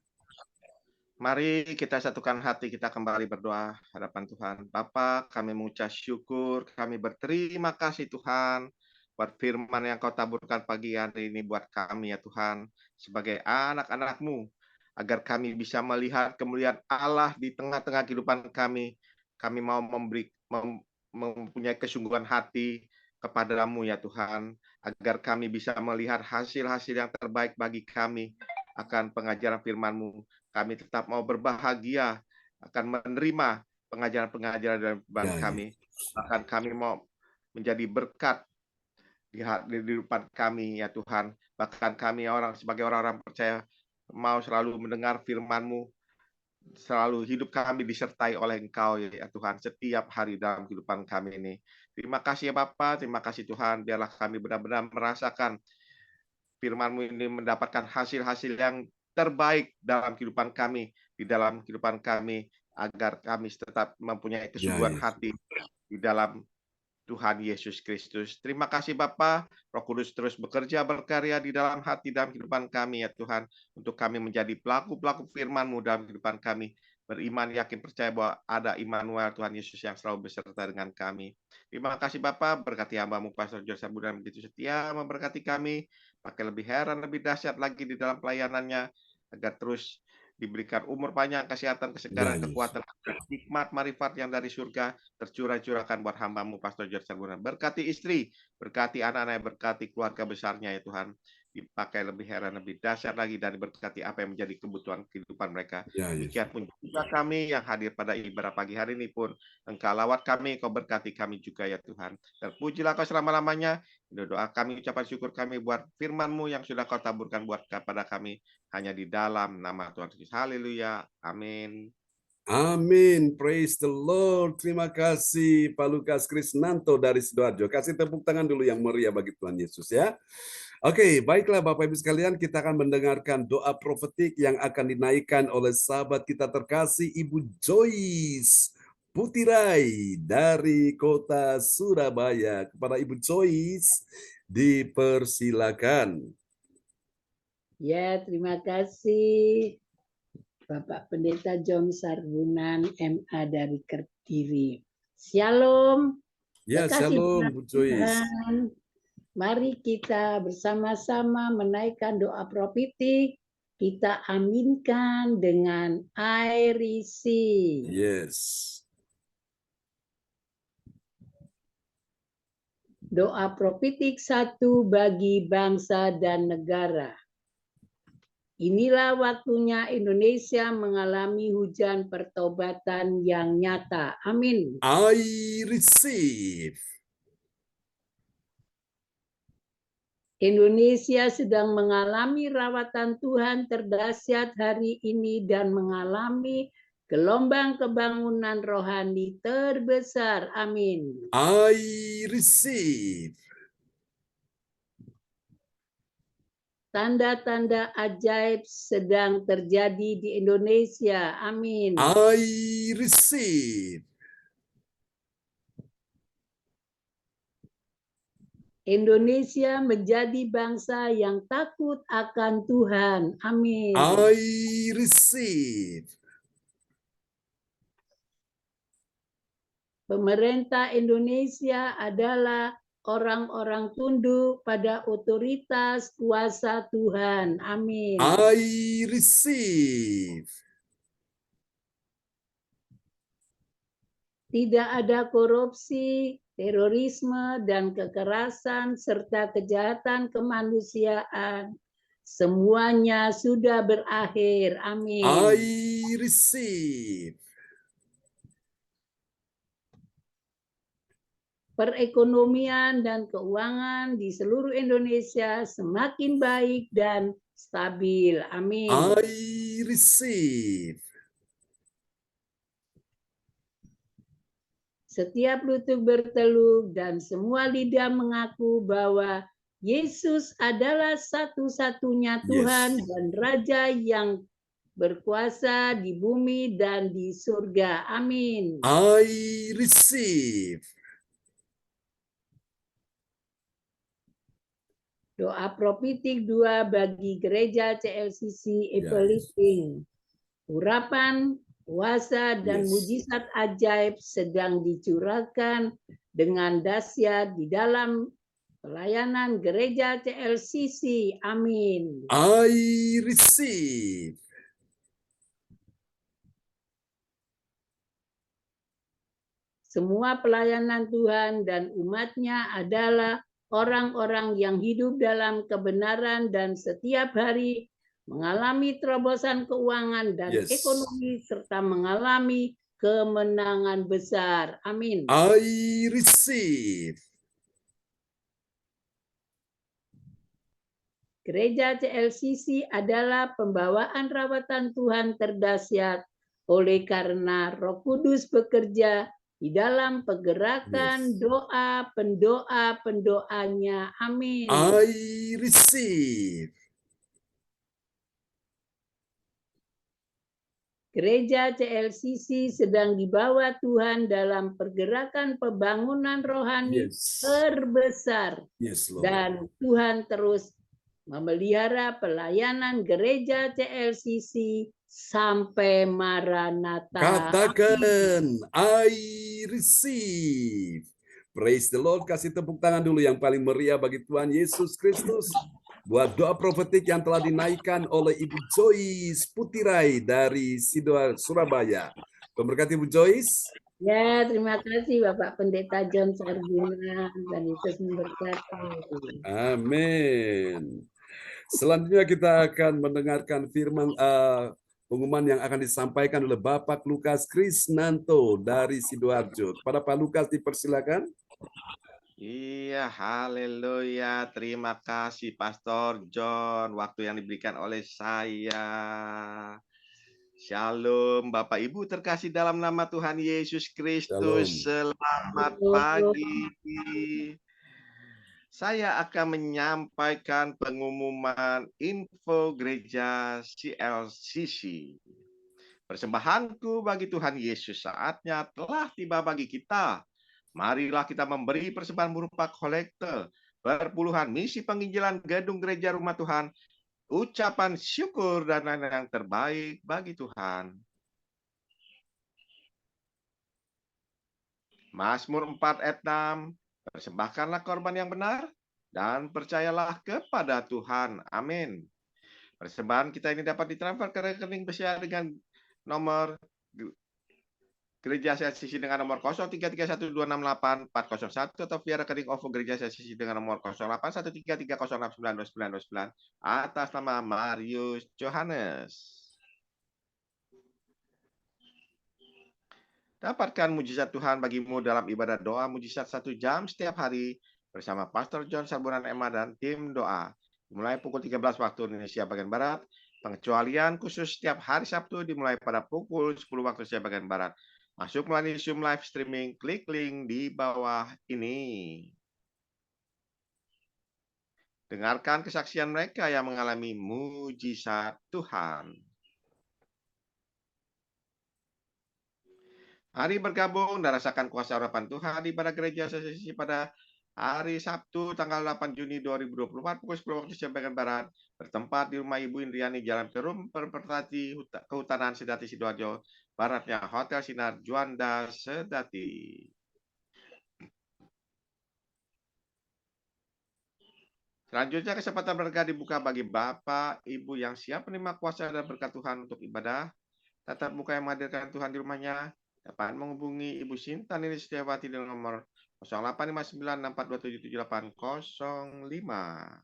Mari kita satukan hati, kita kembali berdoa hadapan Tuhan. Bapa, kami mengucap syukur, kami berterima kasih Tuhan buat firman yang Kau taburkan pagi hari ini buat kami ya Tuhan, sebagai anak-anak-Mu, agar kami bisa melihat kemuliaan Allah di tengah-tengah kehidupan kami. Kami mau mempunyai kesungguhan hati kepadamu ya Tuhan, agar kami bisa melihat hasil-hasil yang terbaik bagi kami akan pengajaran firman-Mu. Kami tetap mau berbahagia akan menerima pengajaran-pengajaran dari Tuhan kami. Bahkan kami mau menjadi berkat di kehidupan kami ya Tuhan. Bahkan kami sebagai orang-orang percaya mau selalu mendengar firman-Mu, selalu hidup kami disertai oleh Engkau ya Tuhan setiap hari dalam kehidupan kami ini. Terima kasih ya Bapa, terima kasih Tuhan. Biarlah kami benar-benar merasakan firman-Mu ini mendapatkan hasil-hasil yang terbaik dalam kehidupan kami, di dalam kehidupan kami, agar kami tetap mempunyai kesungguhan hati di dalam Tuhan Yesus Kristus. Terima kasih Bapa, Roh Kudus terus bekerja berkarya di dalam hati dan kehidupan kami ya Tuhan, untuk kami menjadi pelaku-pelaku firman-Mu dalam kehidupan kami. Beriman, yakin, percaya bahwa ada Immanuel, Tuhan Yesus yang selalu beserta dengan kami. Terima kasih Bapa, berkati hamba-Mu Pastor George Sabudan begitu setia memberkati kami, pakai lebih heran, lebih dahsyat lagi di dalam pelayanannya, agar terus diberikan umur panjang, kesehatan, kesegaran, kekuatan, hikmat, marifat yang dari surga tercurah-curahkan buat hamba-Mu Pastor George Sabudan. Berkati istri, berkati anak-anak, berkati keluarga besarnya ya Tuhan. Dipakai lebih heran, lebih dahsyat lagi, dan berkati apa yang menjadi kebutuhan kehidupan mereka. Demikian pun juga kami yang hadir pada ibadah pagi hari ini pun, Engkau lawat kami, Kau berkati kami juga ya Tuhan. Terpujilah Kau selama-lamanya. Doa kami, ucapan syukur kami buat firman-Mu yang sudah Kau taburkan buat kepada kami, hanya di dalam nama Tuhan Yesus. Haleluya. Amin. Amin. Praise the Lord. Terima kasih Pak Lukas Krisnanto dari Sidoarjo. Kasih tepuk tangan dulu yang meriah bagi Tuhan Yesus ya. Oke, baiklah Bapak Ibu sekalian, kita akan mendengarkan doa profetik yang akan dinaikkan oleh sahabat kita terkasih Ibu Joyce Putirai dari kota Surabaya. Kepada Ibu Joyce, dipersilakan. Ya, terima kasih Bapak Pendeta John Sarbunan, MA dari Kediri. Shalom. Ya, shalom Bu Joyce. Mari kita bersama-sama menaikkan doa profetik. Kita aminkan dengan air isi. Yes. Doa profetik 1 bagi bangsa dan negara. Inilah waktunya Indonesia mengalami hujan pertobatan yang nyata. Amin. I receive. Indonesia sedang mengalami rawatan Tuhan terdahsyat hari ini dan mengalami gelombang kebangunan rohani terbesar. Amin. I receive. Tanda-tanda ajaib sedang terjadi di Indonesia. Amin. I receive. Indonesia menjadi bangsa yang takut akan Tuhan. Amin. I receive. Pemerintah Indonesia adalah orang-orang tunduk pada otoritas kuasa Tuhan. Amin. I receive. tidak ada korupsi, terorisme, dan kekerasan, serta kejahatan kemanusiaan. Semuanya sudah berakhir. Amin. I receive. Perekonomian dan keuangan di seluruh Indonesia semakin baik dan stabil. Amin. I receive. Setiap lutut bertelur dan semua lidah mengaku bahwa Yesus adalah satu-satunya Tuhan dan Raja yang berkuasa di bumi dan di surga. Amin. I receive. Doa profetik 2 bagi gereja CLCC Epeliting. Urapan, kuasa, dan mujizat ajaib sedang dicurahkan dengan dahsyat di dalam pelayanan gereja CLCC. Amin. I receive. Semua pelayanan Tuhan dan umatnya adalah orang-orang yang hidup dalam kebenaran dan setiap hari mengalami terobosan keuangan dan ekonomi serta mengalami kemenangan besar. Amin. I receive. Gereja CLCC adalah pembawaan rawatan Tuhan terdahsyat oleh karena Roh Kudus bekerja di dalam pergerakan doa pendoa-pendoanya. Amin. I receive. Gereja CLCC sedang dibawa Tuhan dalam pergerakan pembangunan rohani terbesar. Dan Tuhan terus memelihara pelayanan gereja CLCC sampai Maranatha. Katakan, I receive. Praise the Lord. Kasih tepuk tangan dulu yang paling meriah bagi Tuhan Yesus Kristus. Buat doa profetik yang telah dinaikkan oleh Ibu Joyce Putirai dari Sidoarjo, Surabaya. Memberkati Ibu Joyce. Ya, terima kasih Bapak Pendeta John Sarguna. Dan Yesus memberkati. Amin. Selanjutnya kita akan mendengarkan firman pengumuman yang akan disampaikan oleh Bapak Lukas Krisnanto dari Sidoarjo. Kepada Pak Lukas dipersilakan. Iya, haleluya. Terima kasih Pastor John. Waktu yang diberikan oleh saya. Shalom Bapak Ibu terkasih dalam nama Tuhan Yesus Kristus. Selamat pagi. Saya akan menyampaikan pengumuman info gereja CLCC. Persembahanku bagi Tuhan Yesus saatnya telah tiba bagi kita. Marilah kita memberi persembahan berupa kolekte, perpuluhan misi penginjilan gedung gereja rumah Tuhan, ucapan syukur dan lain-lain yang terbaik bagi Tuhan. Mazmur 4 ayat 6, persembahkanlah korban yang benar dan percayalah kepada Tuhan. Amin. Persembahan kita ini dapat ditransfer ke rekening BCA dengan nomor Gereja CLCC dengan nomor 0331268401 atau via rekening OVO Gereja CLCC dengan nomor 081330692929 atas nama Marius Johannes. Dapatkan mujizat Tuhan bagimu dalam ibadah doa mujizat 1 jam setiap hari bersama Pastor John Sarbunan Emma dan tim doa. Mulai pukul 13 waktu Indonesia bagian Barat. Pengecualian khusus setiap hari Sabtu dimulai pada pukul 10 waktu Indonesia bagian Barat. Masuk melalui Zoom live streaming, klik link di bawah ini. Dengarkan kesaksian mereka yang mengalami mujizat Tuhan. Mari bergabung dan rasakan kuasa harapan Tuhan di ibadah gereja CLCC pada hari Sabtu tanggal 8 Juni 2024 pukul 10 waktu Indonesia bagian Barat bertempat di rumah Ibu Indriani Jalan Perum Perpertati Kehutanan Sedati Sidoarjo, baratnya Hotel Sinar Juanda Sedati. Selanjutnya kesempatan berkah dibuka bagi Bapak, Ibu yang siap menerima kuasa dan berkat Tuhan untuk ibadah tatap muka yang menghadirkan Tuhan di rumahnya. dapat menghubungi Ibu Sinta Nini Setiawati dengan nomor 085964277805.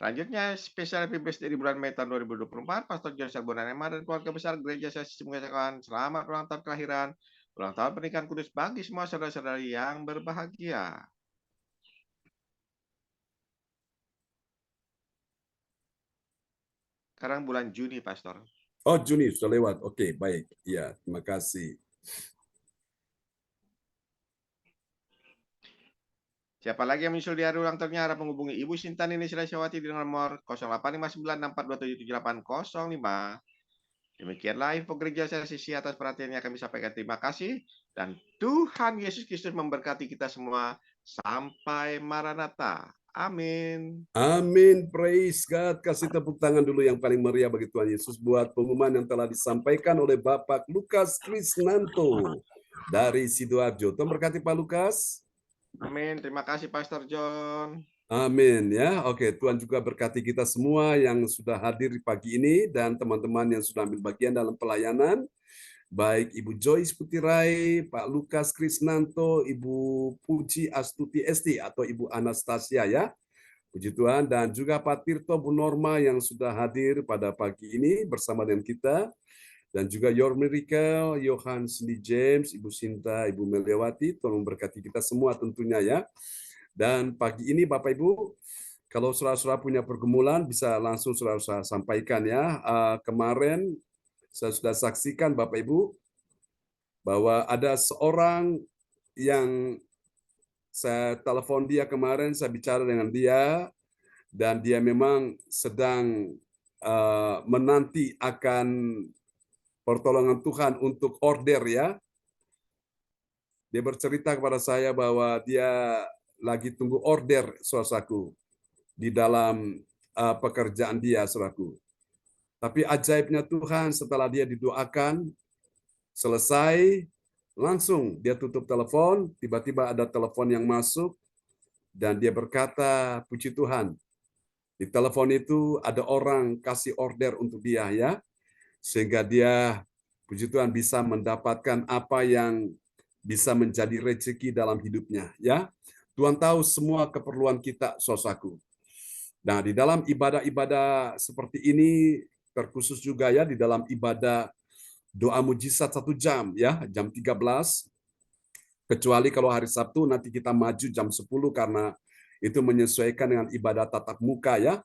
Selanjutnya, spesial Happy Birthday di bulan Mei tahun 2024, Pastor John Bonanema dan keluarga besar Gereja Sesi mengucapkan selamat ulang tahun kelahiran, ulang tahun pernikahan kudus bagi semua saudara-saudari yang berbahagia. Sekarang bulan Juni, Pastor. Oh, Juni sudah lewat. Oke, baik. Ya, terima kasih. Siapa lagi yang menyusul di hari ulang tahunnya harap menghubungi Ibu Sinta Nini Setiawati di nomor 085964277805. Demikianlah info gereja Sesi atas perhatiannya kami sampaikan terima kasih. Dan Tuhan Yesus Kristus memberkati kita semua. Sampai Maranatha. Amin. Amin, praise God. Kasih tepuk tangan dulu yang paling meriah bagi Tuhan Yesus buat pengumuman yang telah disampaikan oleh Bapak Lukas Krisnanto dari Sidoarjo. Tuhan berkati Pak Lukas. Amin. Terima kasih Pastor John. Amin ya. Oke, Tuhan juga berkati kita semua yang sudah hadir di pagi ini dan teman-teman yang sudah ambil bagian dalam pelayanan. Baik Ibu Joyce Putirai, Pak Lukas Krisnanto, Ibu Puji Astuti ST atau Ibu Anastasia ya. Puji Tuhan, dan juga Pak Tirto Bu Norma yang sudah hadir pada pagi ini bersama dengan kita. Dan juga Your Miracle, Johan Cindy James, Ibu Sinta, Ibu Meliawati, tolong memberkati kita semua tentunya ya. Dan pagi ini Bapak Ibu, kalau saudara-saudara punya pergumulan bisa langsung saudara-saudara sampaikan ya. Kemarin saya sudah saksikan Bapak Ibu bahwa ada seorang yang saya telepon dia kemarin, saya bicara dengan dia dan dia memang sedang menanti akan pertolongan Tuhan untuk order ya. Dia bercerita kepada saya bahwa dia lagi tunggu order saudaraku di dalam pekerjaan dia saudaraku. Tapi ajaibnya Tuhan setelah dia didoakan selesai langsung dia tutup telepon, tiba-tiba ada telepon yang masuk dan dia berkata, puji Tuhan. Di telepon itu ada orang kasih order untuk dia ya. Sehingga dia puji Tuhan bisa mendapatkan apa yang bisa menjadi rezeki dalam hidupnya ya. Tuhan tahu semua keperluan kita saudaraku. Nah, di dalam ibadah-ibadah seperti ini terkhusus juga ya di dalam ibadah doa mujizat 1 jam ya, jam 13. Kecuali kalau hari Sabtu nanti kita maju jam 10 karena itu menyesuaikan dengan ibadah tatap muka ya.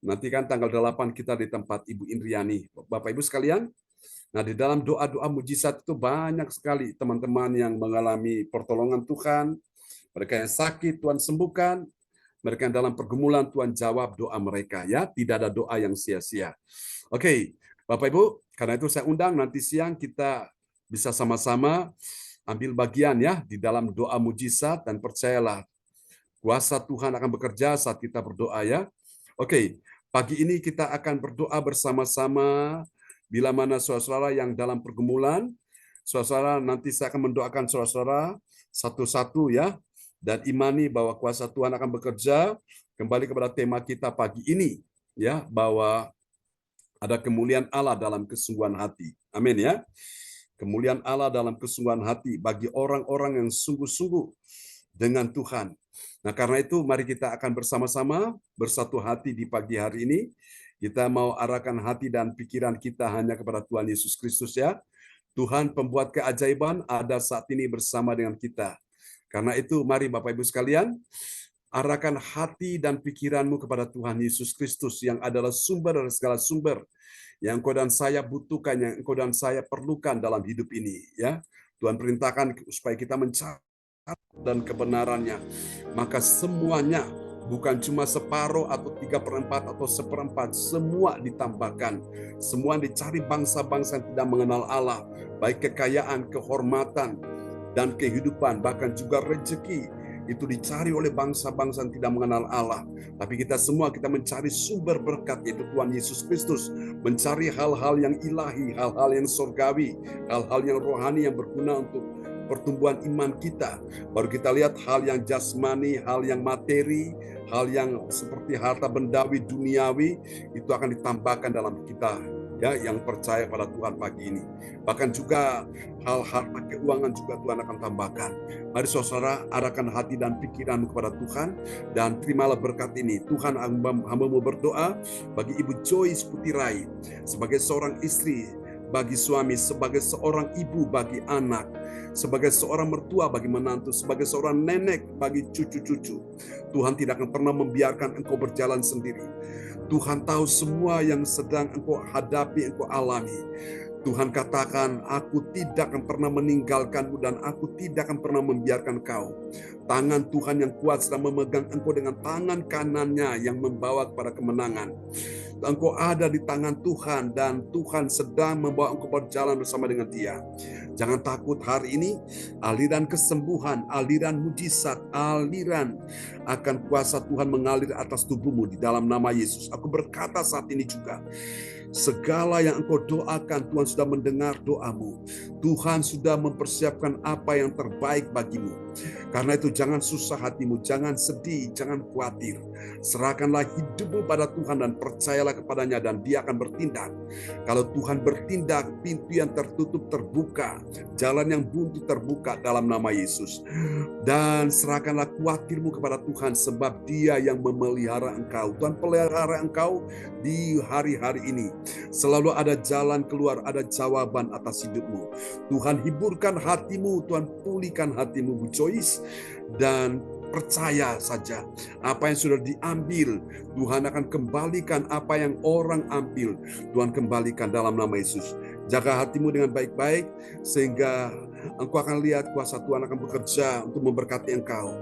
Nanti kan tanggal 8 kita di tempat Ibu Indriani. Bapak Ibu sekalian, nah di dalam doa-doa mujizat itu banyak sekali teman-teman yang mengalami pertolongan Tuhan. Mereka yang sakit Tuhan sembuhkan, mereka yang dalam pergumulan Tuhan jawab doa mereka ya, tidak ada doa yang sia-sia. Oke, Bapak Ibu, karena itu saya undang nanti siang kita bisa sama-sama ambil bagian ya di dalam doa mujizat dan percayalah kuasa Tuhan akan bekerja saat kita berdoa ya. Oke, pagi ini kita akan berdoa bersama-sama bila mana saudara-saudara yang dalam pergumulan, saudara-saudara nanti saya akan mendoakan saudara-saudara satu-satu ya dan imani bahwa kuasa Tuhan akan bekerja. Kembali kepada tema kita pagi ini ya, bahwa ada kemuliaan Allah dalam kesungguhan hati. Amin ya. Kemuliaan Allah dalam kesungguhan hati bagi orang-orang yang sungguh-sungguh dengan Tuhan. Nah, karena itu mari kita akan bersama-sama bersatu hati di pagi hari ini. Kita mau arahkan hati dan pikiran kita hanya kepada Tuhan Yesus Kristus ya. Tuhan pembuat keajaiban ada saat ini bersama dengan kita. Karena itu mari Bapak Ibu sekalian, arahkan hati dan pikiranmu kepada Tuhan Yesus Kristus yang adalah sumber dari segala sumber yang engkau dan saya butuhkan, yang engkau dan saya perlukan dalam hidup ini. Ya, Tuhan perintahkan supaya kita mencari dan kebenarannya. Maka semuanya, bukan cuma separuh atau 3/4 atau 1/4, semua ditambahkan. Semua dicari bangsa-bangsa yang tidak mengenal Allah, baik kekayaan, kehormatan, dan kehidupan, bahkan juga rezeki. Itu dicari oleh bangsa-bangsa yang tidak mengenal Allah. Tapi kita semua kita mencari sumber berkat, yaitu Tuhan Yesus Kristus. Mencari hal-hal yang ilahi, hal-hal yang surgawi, hal-hal yang rohani yang berguna untuk pertumbuhan iman kita. Baru kita lihat hal yang jasmani, hal yang materi, hal yang seperti harta bendawi, duniawi, itu akan ditambahkan dalam kita ya yang percaya pada Tuhan pagi ini. Bahkan juga hal harta keuangan juga Tuhan akan tambahkan. Mari saudara, arahkan hati dan pikiranmu kepada Tuhan dan terimalah berkat ini. Tuhan, hamba-Mu berdoa bagi Ibu Joyce Putirai sebagai seorang istri, bagi suami, sebagai seorang ibu bagi anak, sebagai seorang mertua bagi menantu, sebagai seorang nenek bagi cucu-cucu. Tuhan tidak akan pernah membiarkan engkau berjalan sendiri. Tuhan tahu semua yang sedang engkau hadapi, engkau alami. Tuhan katakan, aku tidak akan pernah meninggalkanmu dan aku tidak akan pernah membiarkan kau. Tangan Tuhan yang kuat sedang memegang engkau dengan tangan kanannya yang membawa kepada kemenangan. Engkau ada di tangan Tuhan dan Tuhan sedang membawa engkau berjalan bersama dengan Dia. Jangan takut, hari ini aliran kesembuhan, aliran mujizat, aliran akan kuasa Tuhan mengalir atas tubuhmu di dalam nama Yesus. Aku berkata saat ini juga, segala yang engkau doakan, Tuhan sudah mendengar doamu. Tuhan sudah mempersiapkan apa yang terbaik bagimu. Karena itu jangan susah hatimu, jangan sedih, jangan khawatir. Serahkanlah hidupmu pada Tuhan dan percayalah kepadanya dan Dia akan bertindak. Kalau Tuhan bertindak, pintu yang tertutup terbuka, jalan yang buntu terbuka dalam nama Yesus. Dan serahkanlah khawatirmu kepada Tuhan sebab Dia yang memelihara engkau. Tuhan pelihara engkau di hari-hari ini. Selalu ada jalan keluar, ada jawaban atas hidupmu. Tuhan hiburkan hatimu, Tuhan pulihkan hatimu, Bu Joyce, dan percaya saja apa yang sudah diambil, Tuhan akan kembalikan. Apa yang orang ambil, Tuhan kembalikan dalam nama Yesus. Jaga hatimu dengan baik-baik sehingga engkau akan lihat kuasa Tuhan akan bekerja untuk memberkati engkau.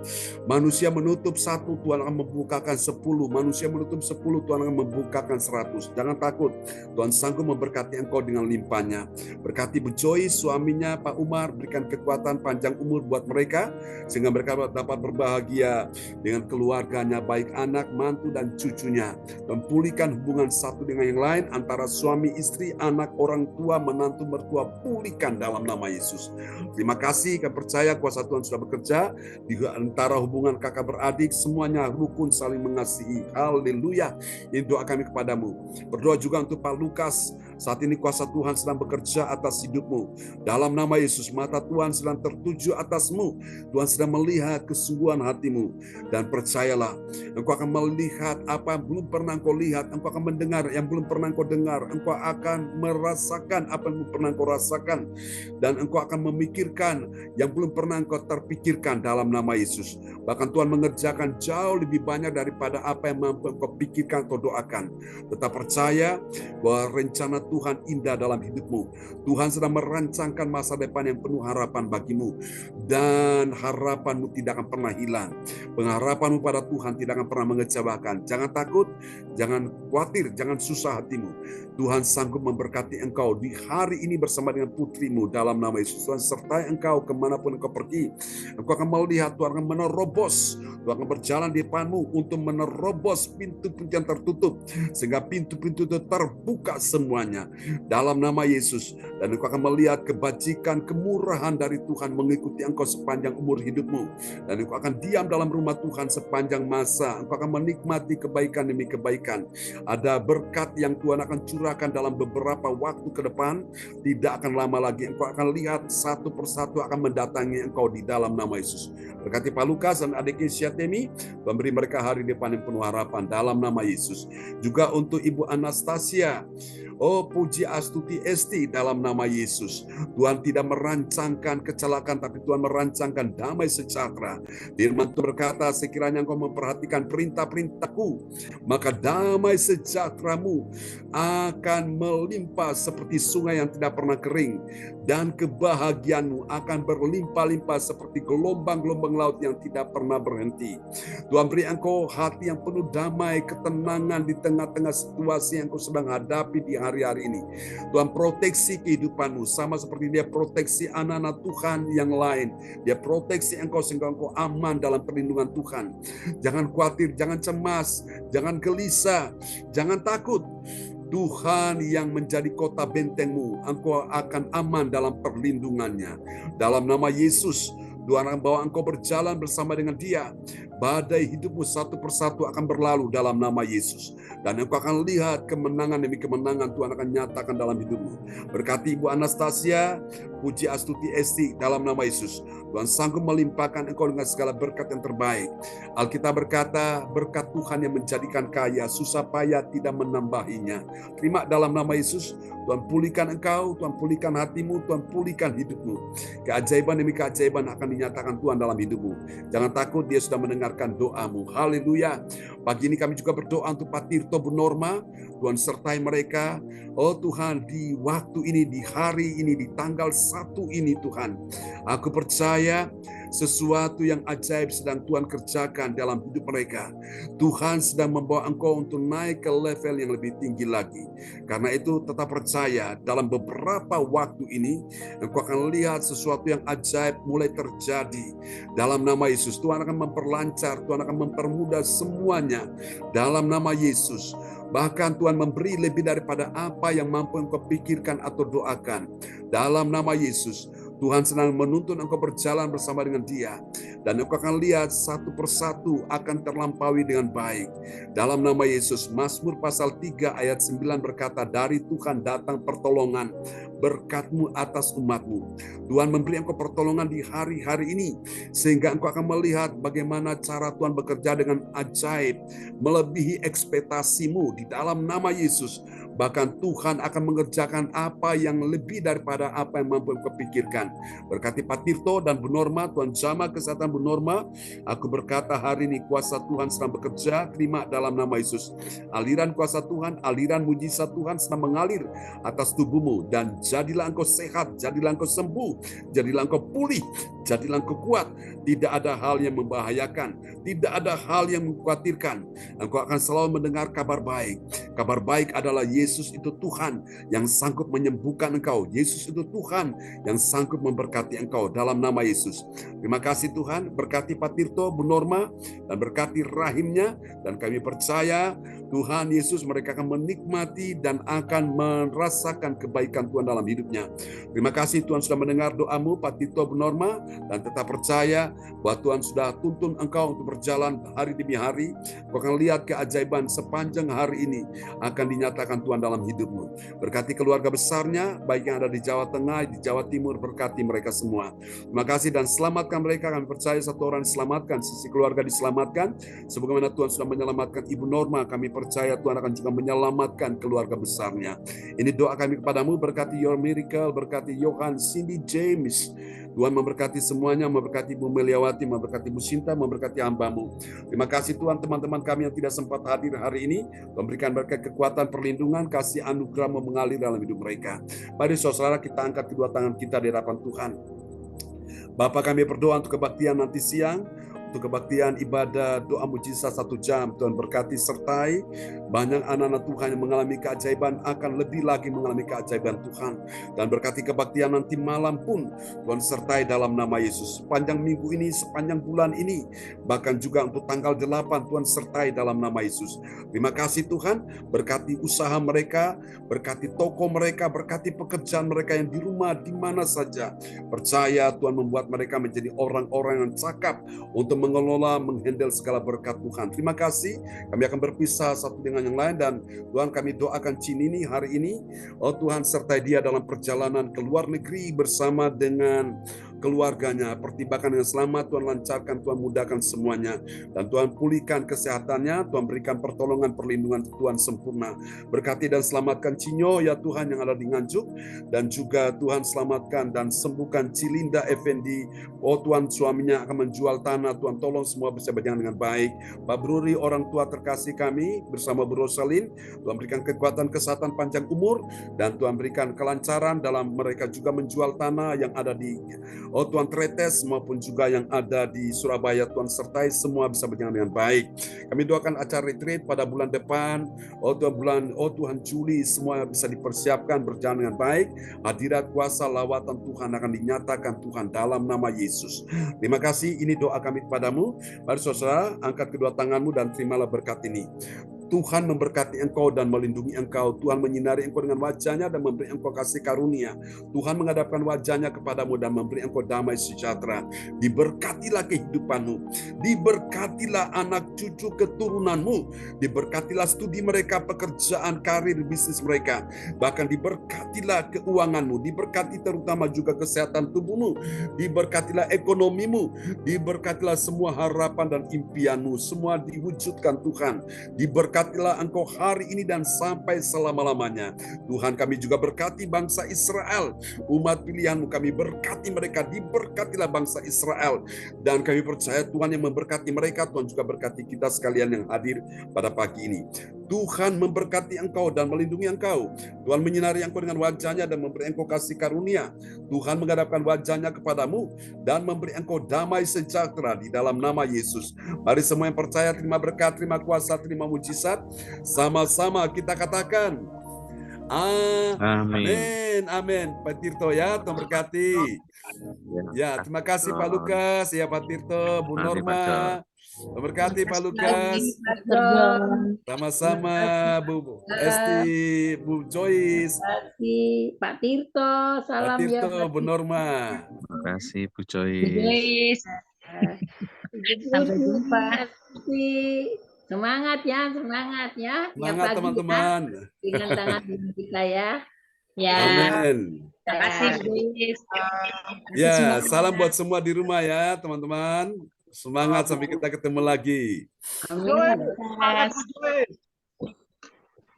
Manusia menutup 1, Tuhan akan membukakan 10. Manusia menutup 10, Tuhan akan membukakan 100. Jangan takut, Tuhan sanggup memberkati engkau dengan limpahnya. Berkati Bu Joyce, suaminya Pak Umar, berikan kekuatan panjang umur buat mereka sehingga mereka dapat berbahagia dengan keluarganya, baik anak, mantu, dan cucunya. Dan pulihkan hubungan satu dengan yang lain antara suami, istri, anak, orang tua, menantu, mertua. Pulihkan dalam nama Yesus. Terima kasih, kami percaya kuasa Tuhan sudah bekerja di antara hubungan kakak beradik, semuanya rukun saling mengasihi. Haleluya. Ini doa kami kepadamu. Berdoa juga untuk Pak Lukas. Saat ini kuasa Tuhan sedang bekerja atas hidupmu. Dalam nama Yesus, mata Tuhan sedang tertuju atasmu. Tuhan sedang melihat kesungguhan hatimu. Dan percayalah, engkau akan melihat apa yang belum pernah engkau lihat. Engkau akan mendengar yang belum pernah engkau dengar. Engkau akan merasakan apa yang belum pernah engkau rasakan. Dan engkau akan memikirkan yang belum pernah engkau terpikirkan dalam nama Yesus. Bahkan Tuhan mengerjakan jauh lebih banyak daripada apa yang mampu engkau pikirkan atau doakan. Tetap percaya bahwa rencana Tuhan indah dalam hidupmu. Tuhan sedang merancangkan masa depan yang penuh harapan bagimu. Dan harapanmu tidak akan pernah hilang. Pengharapanmu pada Tuhan tidak akan pernah mengecewakan. Jangan takut, jangan khawatir, jangan susah hatimu. Tuhan sanggup memberkati engkau di hari ini bersama dengan putrimu dalam nama Yesus. Tuhan sertai engkau kemanapun engkau pergi. Engkau akan melihat, Tuhan akan menerobos. Tuhan akan berjalan di depanmu untuk menerobos pintu-pintu yang tertutup. Sehingga pintu-pintu itu terbuka semuanya dalam nama Yesus. Dan engkau akan melihat kebajikan, kemurahan dari Tuhan mengikuti engkau sepanjang umur hidupmu. Dan engkau akan diam dalam rumah Tuhan sepanjang masa. Engkau akan menikmati kebaikan demi kebaikan. Ada berkat yang Tuhan akan curahkan dalam beberapa waktu ke depan. Tidak akan lama lagi. Engkau akan lihat satu persatu akan mendatangi engkau di dalam nama Yesus. Berkati Pak Lukas dan adiknya Syatemi, memberi mereka hari depan yang penuh harapan dalam nama Yesus. Juga untuk Ibu Anastasia, oh puji Astuti Esti dalam nama Yesus. Tuhan tidak merancangkan kecelakaan, tapi Tuhan merancangkan damai sejahtera. Firman Tuhan berkata, sekiranya engkau memperhatikan perintah-perintahku, maka damai sejahteramu akan melimpah seperti sungai yang tidak pernah kering. Dan kebahagiaanmu akan berlimpah-limpah seperti gelombang-gelombang laut yang tidak pernah berhenti. Tuhan beri engkau hati yang penuh damai, ketenangan di tengah-tengah situasi yang engkau sedang hadapi di hari-hari ini. Tuhan proteksi kehidupanmu sama seperti Dia proteksi anak-anak Tuhan yang lain. Dia proteksi engkau sehingga engkau aman dalam perlindungan Tuhan. Jangan khawatir, jangan cemas, jangan gelisah, jangan takut. Tuhan yang menjadi kota bentengmu, engkau akan aman dalam perlindungannya. Dalam nama Yesus, Tuhan akan bawa engkau berjalan bersama dengan dia. Badai hidupmu satu persatu akan berlalu dalam nama Yesus. Dan engkau akan lihat kemenangan demi kemenangan Tuhan akan nyatakan dalam hidupmu. Berkati Ibu Anastasia, Puji Astuti Esti dalam nama Yesus. Tuhan sanggup melimpahkan engkau dengan segala berkat yang terbaik. Alkitab berkata, berkat Tuhan yang menjadikan kaya, susah payah tidak menambahinya. Terima dalam nama Yesus. Tuhan pulihkan engkau, Tuhan pulihkan hatimu, Tuhan pulihkan hidupmu. Keajaiban demi keajaiban akan dinyatakan Tuhan dalam hidupmu. Jangan takut, Dia sudah mendengarkan doamu. Haleluya. Pagi ini kami juga berdoa untuk Pak Tirto Bu Norma. Tuhan sertai mereka. Oh Tuhan, di waktu ini, di hari ini, di tanggal 1 ini Tuhan. Aku percaya sesuatu yang ajaib sedang Tuhan kerjakan dalam hidup mereka. Tuhan sedang membawa engkau untuk naik ke level yang lebih tinggi lagi. Karena itu tetap percaya dalam beberapa waktu ini engkau akan lihat sesuatu yang ajaib mulai terjadi. Dalam nama Yesus, Tuhan akan memperlancar, Tuhan akan mempermudah semuanya. Dalam nama Yesus. Bahkan Tuhan memberi lebih daripada apa yang mampu engkau pikirkan atau doakan. Dalam nama Yesus, Tuhan sedang menuntun engkau berjalan bersama dengan Dia. Dan engkau akan lihat satu persatu akan terlampaui dengan baik. Dalam nama Yesus, Mazmur pasal 3 ayat 9 berkata, dari Tuhan datang pertolongan, berkat-Mu atas umat-Mu. Tuhan memberi engkau pertolongan di hari-hari ini, sehingga engkau akan melihat bagaimana cara Tuhan bekerja dengan ajaib, melebihi ekspektasimu di dalam nama Yesus. Bahkan Tuhan akan mengerjakan apa yang lebih daripada apa yang mampu engkau pikirkan. Berkati Pak Tirto dan Bu Norma, Tuhan jamah kesehatan Bu Norma. Aku berkata hari ini kuasa Tuhan sedang bekerja, terima dalam nama Yesus. Aliran kuasa Tuhan, aliran mujizat Tuhan sedang mengalir atas tubuhmu. Dan jadilah engkau sehat, jadilah engkau sembuh, jadilah engkau pulih, jadilah engkau kuat. Tidak ada hal yang membahayakan, tidak ada hal yang mengkhawatirkan. Engkau akan selalu mendengar kabar baik. Kabar baik adalah Yesus itu Tuhan yang sanggup menyembuhkan engkau. Yesus itu Tuhan yang sanggup memberkati engkau dalam nama Yesus. Terima kasih Tuhan, berkati Pak Tirto, Bu Norma, dan berkati rahimnya. Dan kami percaya Tuhan Yesus mereka akan menikmati dan akan merasakan kebaikan Tuhan dalam hidupnya. Terima kasih Tuhan sudah mendengar doamu Pak Tirto, Bu Norma, dan tetap percaya bahwa Tuhan sudah tuntun engkau untuk berjalan hari demi hari. Kau akan lihat keajaiban sepanjang hari ini akan dinyatakan Tuhan dalam hidupmu. Berkati keluarga besarnya, baik yang ada di Jawa Tengah, di Jawa Timur, berkati mereka semua. Terima kasih dan selamatkan mereka. Kami percaya satu orang diselamatkan, sisi keluarga diselamatkan. Sebagaimana Tuhan sudah menyelamatkan Ibu Norma, kami percaya Tuhan akan juga menyelamatkan keluarga besarnya. Ini doa kami kepadamu, berkati Your Miracle, berkati Johan, Cindy, James. Tuhan memberkati semuanya, memberkati Bu Meliawati, memberkati Bu Sinta, memberkati hamba-Mu. Terima kasih Tuhan, teman-teman kami yang tidak sempat hadir hari ini, memberikan berkat kekuatan, perlindungan, kasih anugerah mengalir dalam hidup mereka. Mari saudara kita angkat kedua tangan kita di hadapan Tuhan. Bapa kami berdoa untuk kebaktian nanti siang, untuk kebaktian ibadah doa mujizat 1 jam. Tuhan berkati sertai banyak anak-anak Tuhan yang mengalami keajaiban, akan lebih lagi mengalami keajaiban Tuhan. Dan berkati kebaktian nanti malam pun Tuhan sertai dalam nama Yesus. Sepanjang minggu ini, sepanjang bulan ini, bahkan juga untuk tanggal 8 Tuhan sertai dalam nama Yesus. Terima kasih Tuhan, berkati usaha mereka, berkati toko mereka, berkati pekerjaan mereka yang di rumah, di mana saja. Percaya Tuhan membuat mereka menjadi orang-orang yang cakap untuk mengelola, menghandle segala berkat Tuhan. Terima kasih, kami akan berpisah satu dengan yang lain, dan Tuhan kami doakan Cinini hari ini, oh Tuhan sertai dia dalam perjalanan ke luar negeri bersama dengan keluarganya, pertimbangkan dengan selamat, Tuhan lancarkan, Tuhan mudahkan semuanya, dan Tuhan pulihkan kesehatannya, Tuhan berikan pertolongan, perlindungan Tuhan sempurna. Berkati dan selamatkan Cinyo ya Tuhan yang ada di Nganjuk, dan juga Tuhan selamatkan dan sembuhkan Cilinda Effendi, oh Tuhan suaminya akan menjual tanah, Tuhan tolong semua bisa berjalan dengan baik. Pak Bruri orang tua terkasih kami bersama Bu Rosalin, Tuhan berikan kekuatan, kesehatan, panjang umur, dan Tuhan berikan kelancaran dalam mereka juga menjual tanah yang ada di oh Tuhan Tretes maupun juga yang ada di Surabaya. Tuhan sertai semua bisa berjalan dengan baik. Kami doakan acara retreat pada bulan depan, oh Tuhan Juli, semua bisa dipersiapkan berjalan dengan baik. Hadirat kuasa lawatan Tuhan akan dinyatakan Tuhan dalam nama Yesus. Terima kasih, ini doa kami kepadamu. Mari saudara angkat kedua tanganmu dan terimalah berkat ini. Tuhan memberkati engkau dan melindungi engkau. Tuhan menyinari engkau dengan wajah-Nya dan memberi engkau kasih karunia. Tuhan menghadapkan wajah-Nya kepadamu dan memberi engkau damai sejahtera. Diberkatilah kehidupanmu. Diberkatilah anak cucu keturunanmu. Diberkatilah studi mereka, pekerjaan, karir, bisnis mereka. Bahkan diberkatilah keuanganmu. Diberkati terutama juga kesehatan tubuhmu. Diberkatilah ekonomimu. Diberkatilah semua harapan dan impianmu. Semua diwujudkan Tuhan. Diberkatilah engkau hari ini dan sampai selama-lamanya. Tuhan, kami juga berkati bangsa Israel, umat pilihan-Mu, kami berkati mereka, diberkatilah bangsa Israel. Dan kami percaya Tuhan yang memberkati mereka, Tuhan juga berkati kita sekalian yang hadir pada pagi ini. Tuhan memberkati engkau dan melindungi engkau. Tuhan menyinari engkau dengan wajah-Nya dan memberi engkau kasih karunia. Tuhan menghadapkan wajah-Nya kepadamu dan memberi engkau damai sejahtera di dalam nama Yesus. Mari semua yang percaya terima berkat, terima kuasa, terima mujizat. Sama-sama kita katakan amin. Amin. Pak Tirto ya, Tuhan berkati. Ya, terima kasih Pak Lukas, ya Pak Tirto, Bu Norma. Tuhan berkati Pak Lukas. Sama-sama Bu Esti, Bu Joyce. Terima kasih Pak Tirto, salam Pak Tirto, ya. Bu Norma. Terima kasih Bu Joyce. Sampai jumpa. Semangat ya, semangat ya. Semangat teman-teman. Dengan tangan kita ya. Ya, Amin. terima kasih Bu Joyce. Ya, salam buat semua di rumah ya, teman-teman. Semangat sampai kita ketemu lagi. Amin. Terima kasih.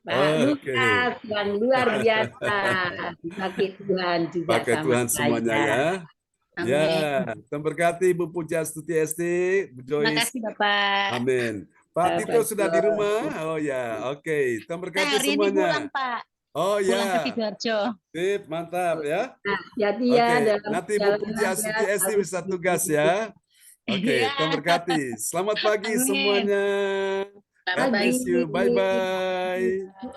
Pak Oke. Lukas yang luar biasa. Pakai Tuhan juga Pakai sama Tuhan semuanya saya. ya. Amin. Ya, Tuhan berkati Bu Puji Astuti Esti, Bu Terima Joyce. kasih Bapak. Amin. Pak Tito sudah di rumah? Oh ya, oke. Tuhan berkati Hari ini pulang semuanya. Pak. Oh Pulang ke ya, Sidoarjo. sip, mantap ya. Jadi Oke, ya dalam nanti Bu Puji perjalanan Astuti ya, Esti harus bisa tugas ya. Oke, Iya. Tuhan berkati. Selamat pagi Amin. semuanya. Selamat God bless pagi. you. Bye-bye.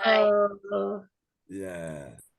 Oh. Ya.